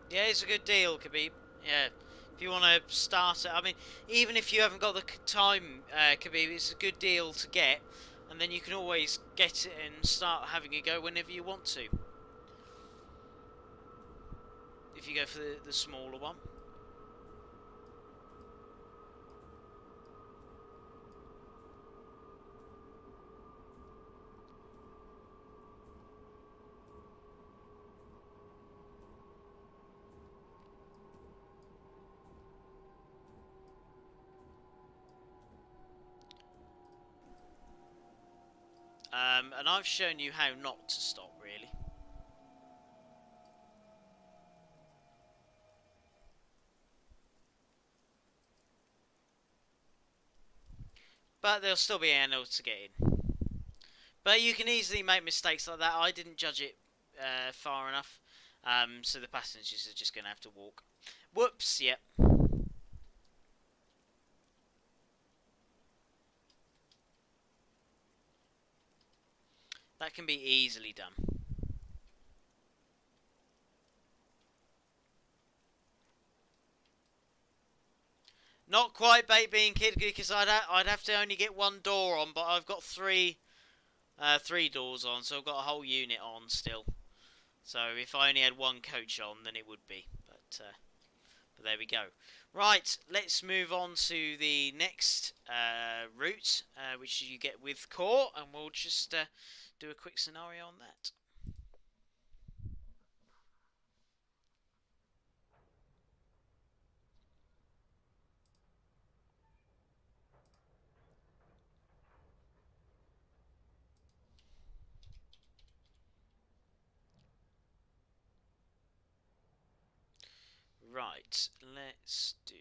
Yeah, it's a good deal, Khabib. Yeah, if you want to start it, I mean, even if you haven't got the time, Khabib, it's a good deal to get, and then you can always get it and start having a go whenever you want to. If you go for the smaller one. And I've shown you how not to stop, really. But they'll still be able to get in. But you can easily make mistakes like that. I didn't judge it far enough. So the passengers are just going to have to walk. Whoops, yep. That can be easily done. Not quite Bait Being Kid, because I'd have to only get one door on, but I've got three doors on, so I've got a whole unit on still. So if I only had one coach on, then it would be. But there we go. Right, let's move on to the next route, which you get with core, and we'll just do a quick scenario on that. Right, let's do...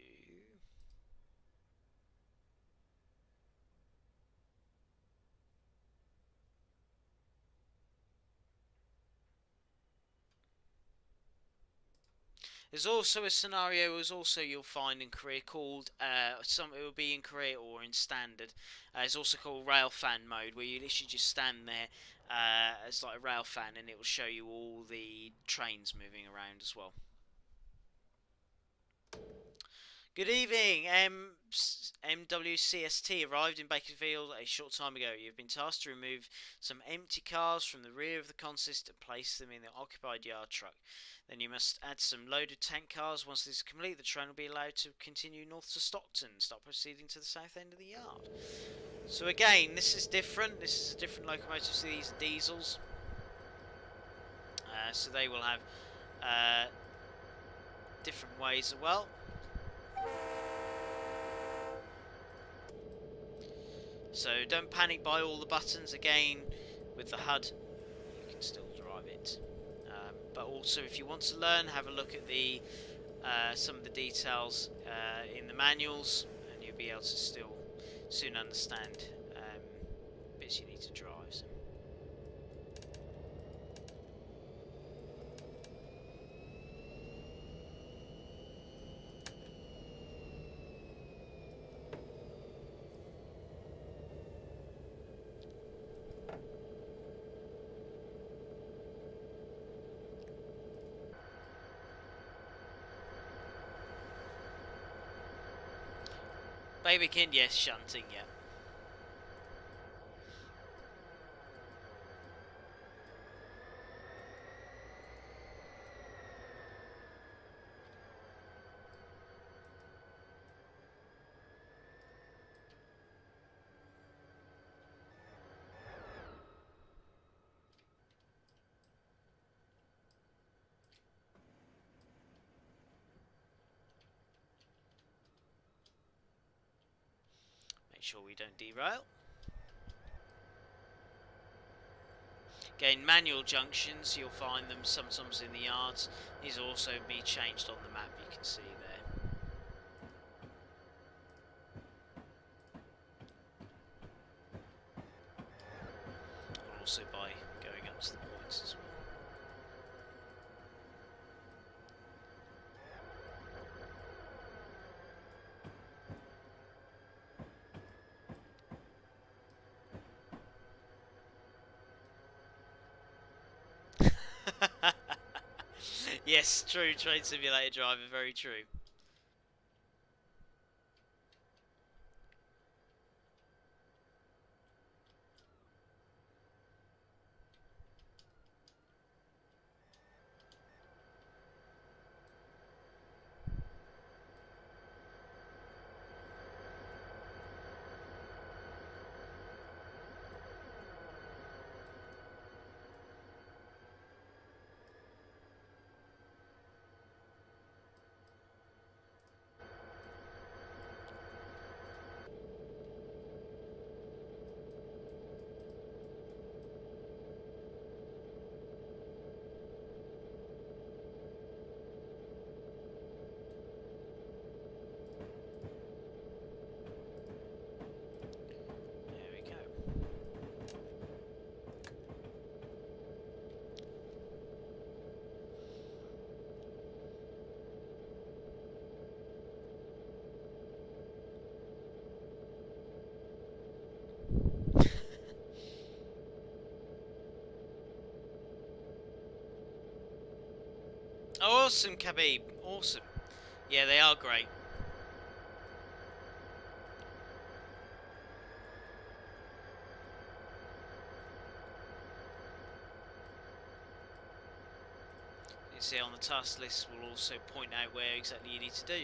There's also a scenario you'll find in Korea called it will be in Korea or in standard. It's also called rail fan mode, where you literally just stand there as like a rail fan, and it will show you all the trains moving around as well. Good evening, MWCST arrived in Bakersfield a short time ago. You've been tasked to remove some empty cars from the rear of the consist and place them in the occupied yard truck. Then you must add some loaded tank cars. Once this is complete, the train will be allowed to continue north to Stockton. Start proceeding to the south end of the yard. So again, this is different. This is a different locomotive. So these are diesels. So they will have different ways as well. So don't panic by all the buttons. Again, with the HUD, you can still drive it. But also, if you want to learn, have a look at the some of the details in the manuals, and you'll be able to still soon understand bits you need to drive. So. Baby Kind, yes, shunting, yeah. Make sure we don't derail. Again, manual junctions, you'll find them sometimes in the yards. These will also be changed on the map, you can see there. And also by going up to the points as well. Yes, true, Train Simulator driver, very true. Awesome, Khabib. Awesome. Yeah, they are great. You see on the task list will also point out where exactly you need to do. Where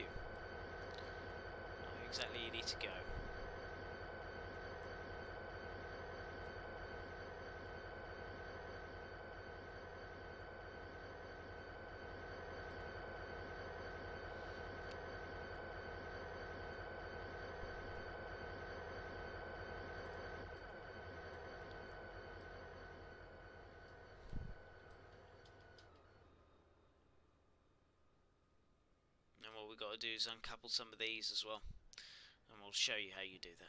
exactly you need to go. And what we've got to do is uncouple some of these as well. And we'll show you how you do that.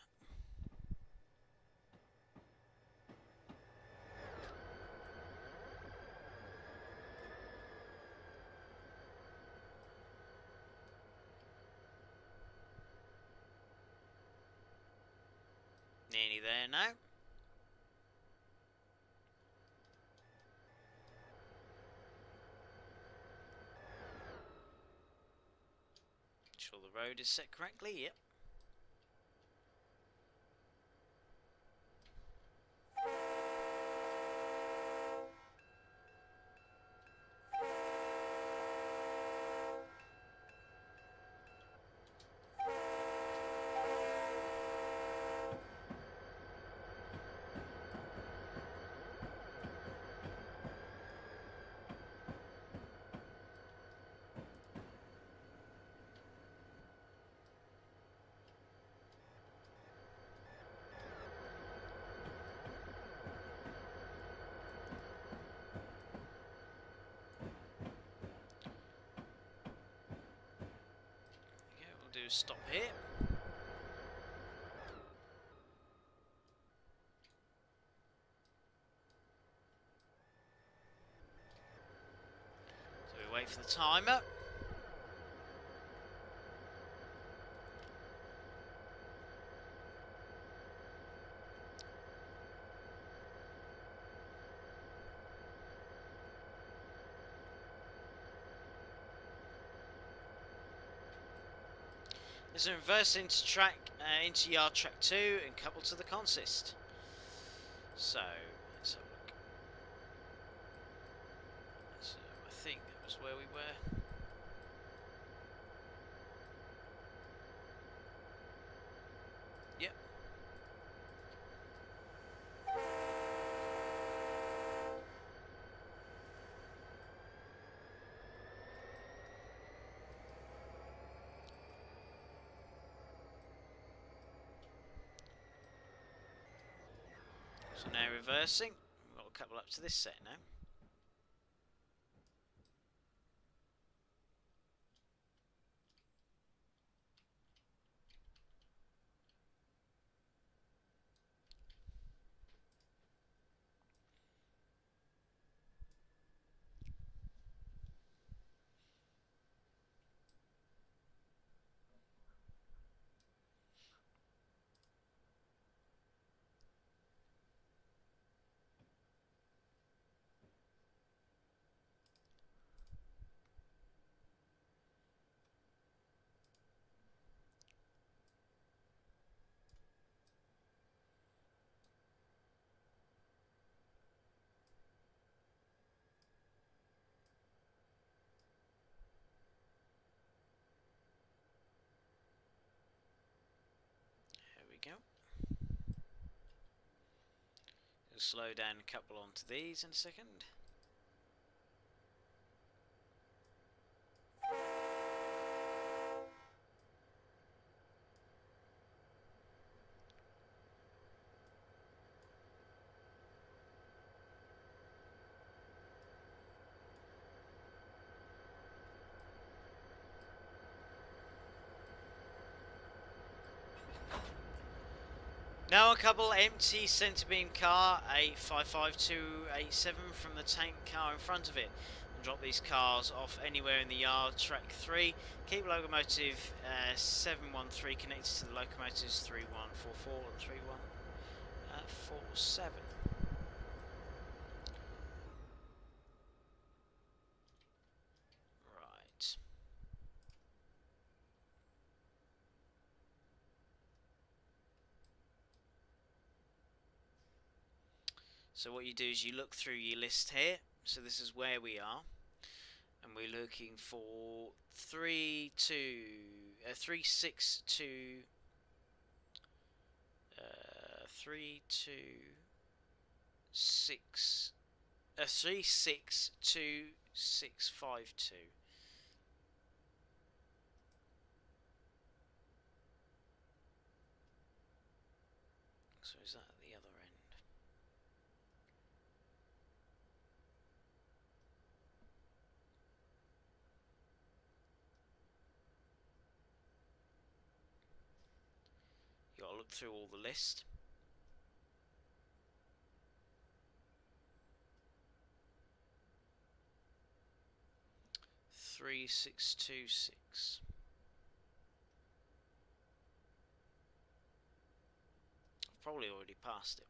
Nearly there now. Sure the road is set correctly, yep. Do stop here. So we wait for the timer. There's a reverse into track, into yard track 2 and coupled to the consist. So, let's have a look. So, I think that was where we were. Yep. So now reversing. We've got a couple up to this set now. There we go. We'll slow down a couple onto these in a second. Now a couple empty centre beam car, a 55287 from the tank car in front of it. And drop these cars off anywhere in the yard, track 3. Keep locomotive 713 connected to the locomotives 3144 and 3147. So what you do is you look through your list here. So this is where we are, and we're looking for 3 2 3 6 2 3 2 6 3 6 2 6 5 2. So is that at the other end? You gotta look through all the list. Three, 6, 2, 6. I've probably already passed it.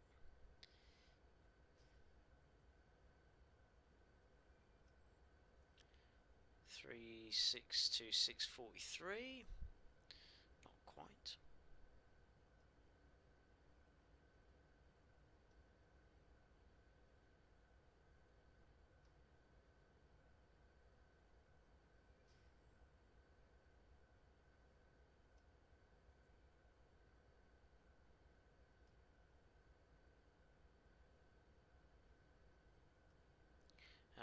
3, 6, 2, 6, 43. Not quite.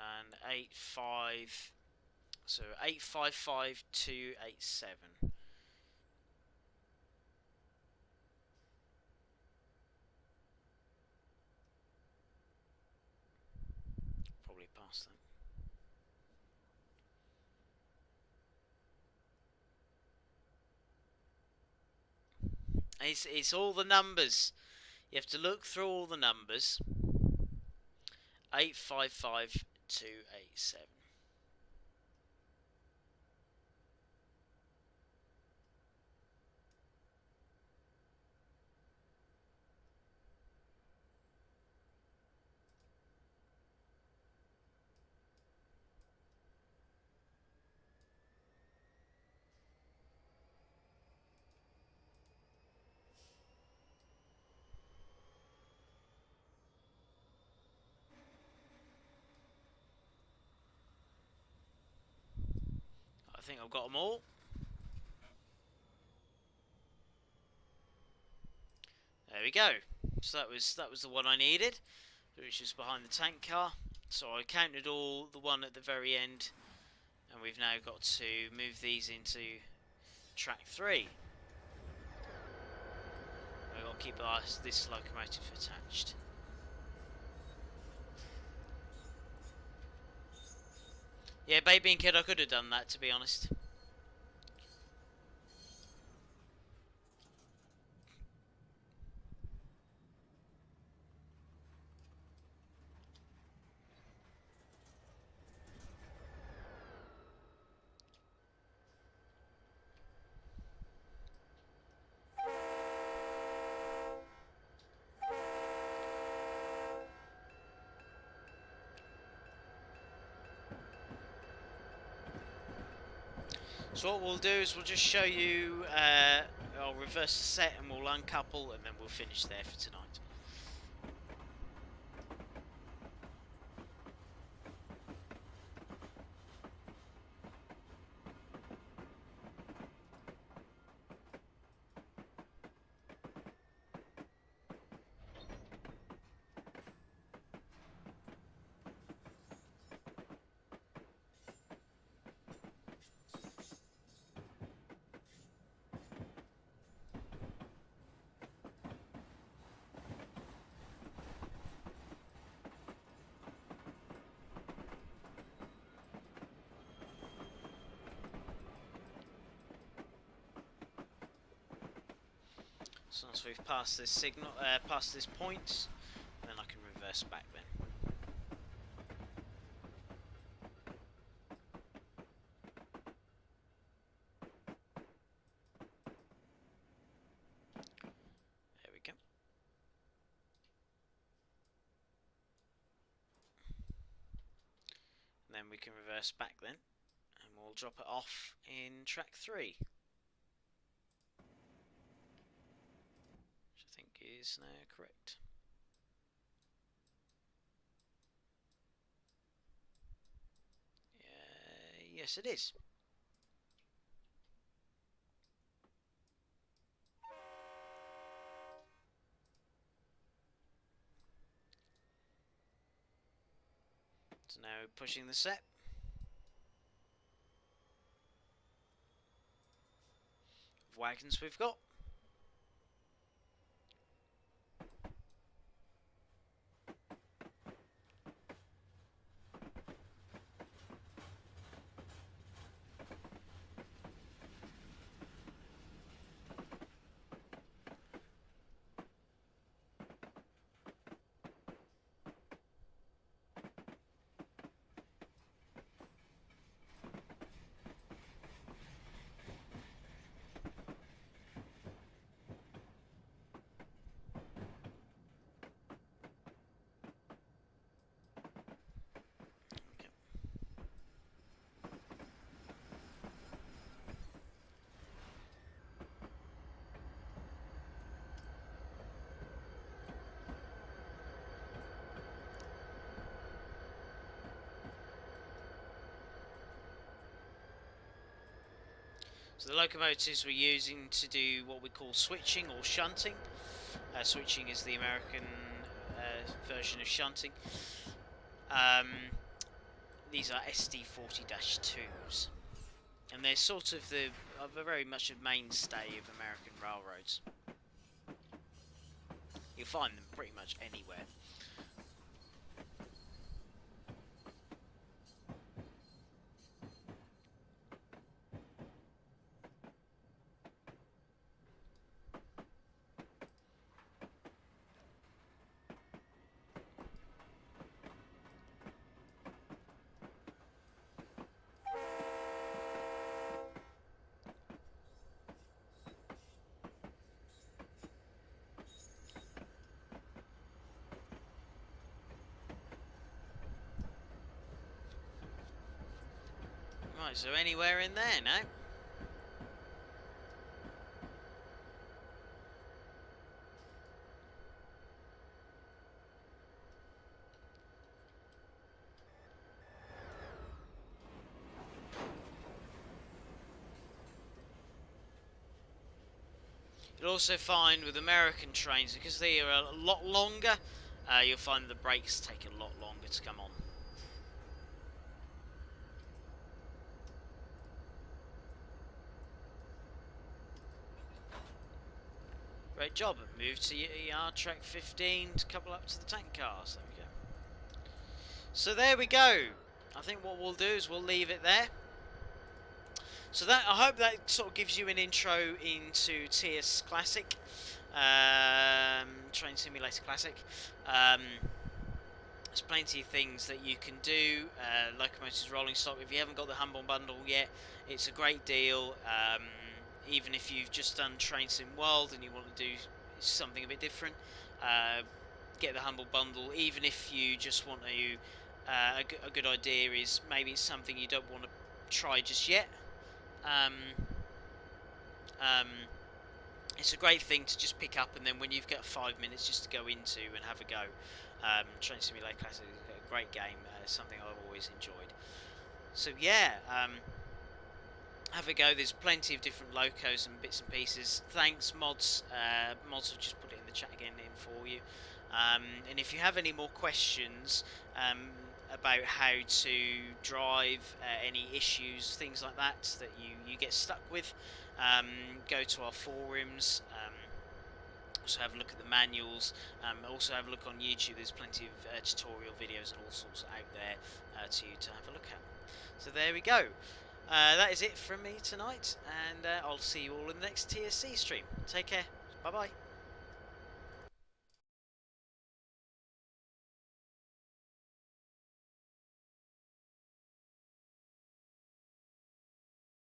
And 8, 5. So 8, 5, 5, 2, 8, 7. Probably past that. It's all the numbers. You have to look through all the numbers. 8, 5, 5, 2, 8, 7. I think I've got them all. There we go. So that was the one I needed, which is behind the tank car. So I counted all the one at the very end, and we've now got to move these into track 3. We've got to keep this locomotive attached. Yeah, baby and kid, I could have done that, to be honest. So what we'll do is we'll just show you, I'll reverse the set and we'll uncouple, and then we'll finish there for tonight. So once we've passed this signal, past this point, then I can reverse back then. There we go. And then we can reverse back then, and we'll drop it off in track 3. Which I think is now correct. Yes, it is. So now pushing the set. Wagons we've got. So the locomotives we're using to do what we call switching or shunting. Switching is the American version of shunting. These are SD40-2s, and they're sort of very much a mainstay of American railroads. You'll find them pretty much anywhere. Right, so anywhere in there now. You'll also find with American trains, because they are a lot longer, you'll find the brakes take a lot longer to come on. Great job. Move to yard track 15 to couple up to the tank cars. There we go. So there we go. I think what we'll do is we'll leave it there. So that, I hope that sort of gives you an intro into TS Classic, Train Simulator Classic. There's plenty of things that you can do. Locomotives, rolling stock. If you haven't got the Humble Bundle yet, it's a great deal. Even if you've just done Train Sim World and you want to do something a bit different, get the Humble Bundle. Even if you just want to, a good idea is maybe it's something you don't want to try just yet. It's a great thing to just pick up, and then when you've got 5 minutes just to go into and have a go. Train Simulator Classic is a great game, something I've always enjoyed. So yeah, have a go. There's plenty of different locos and bits and pieces. Thanks, mods. Mods will just put it in the chat again for you. And if you have any more questions about how to drive, any issues, things like that you get stuck with, go to our forums. Also have a look at the manuals. Also have a look on YouTube. There's plenty of tutorial videos and all sorts out there to have a look at. So there we go. That is it from me tonight, and I'll see you all in the next TSC stream. Take care. Bye bye.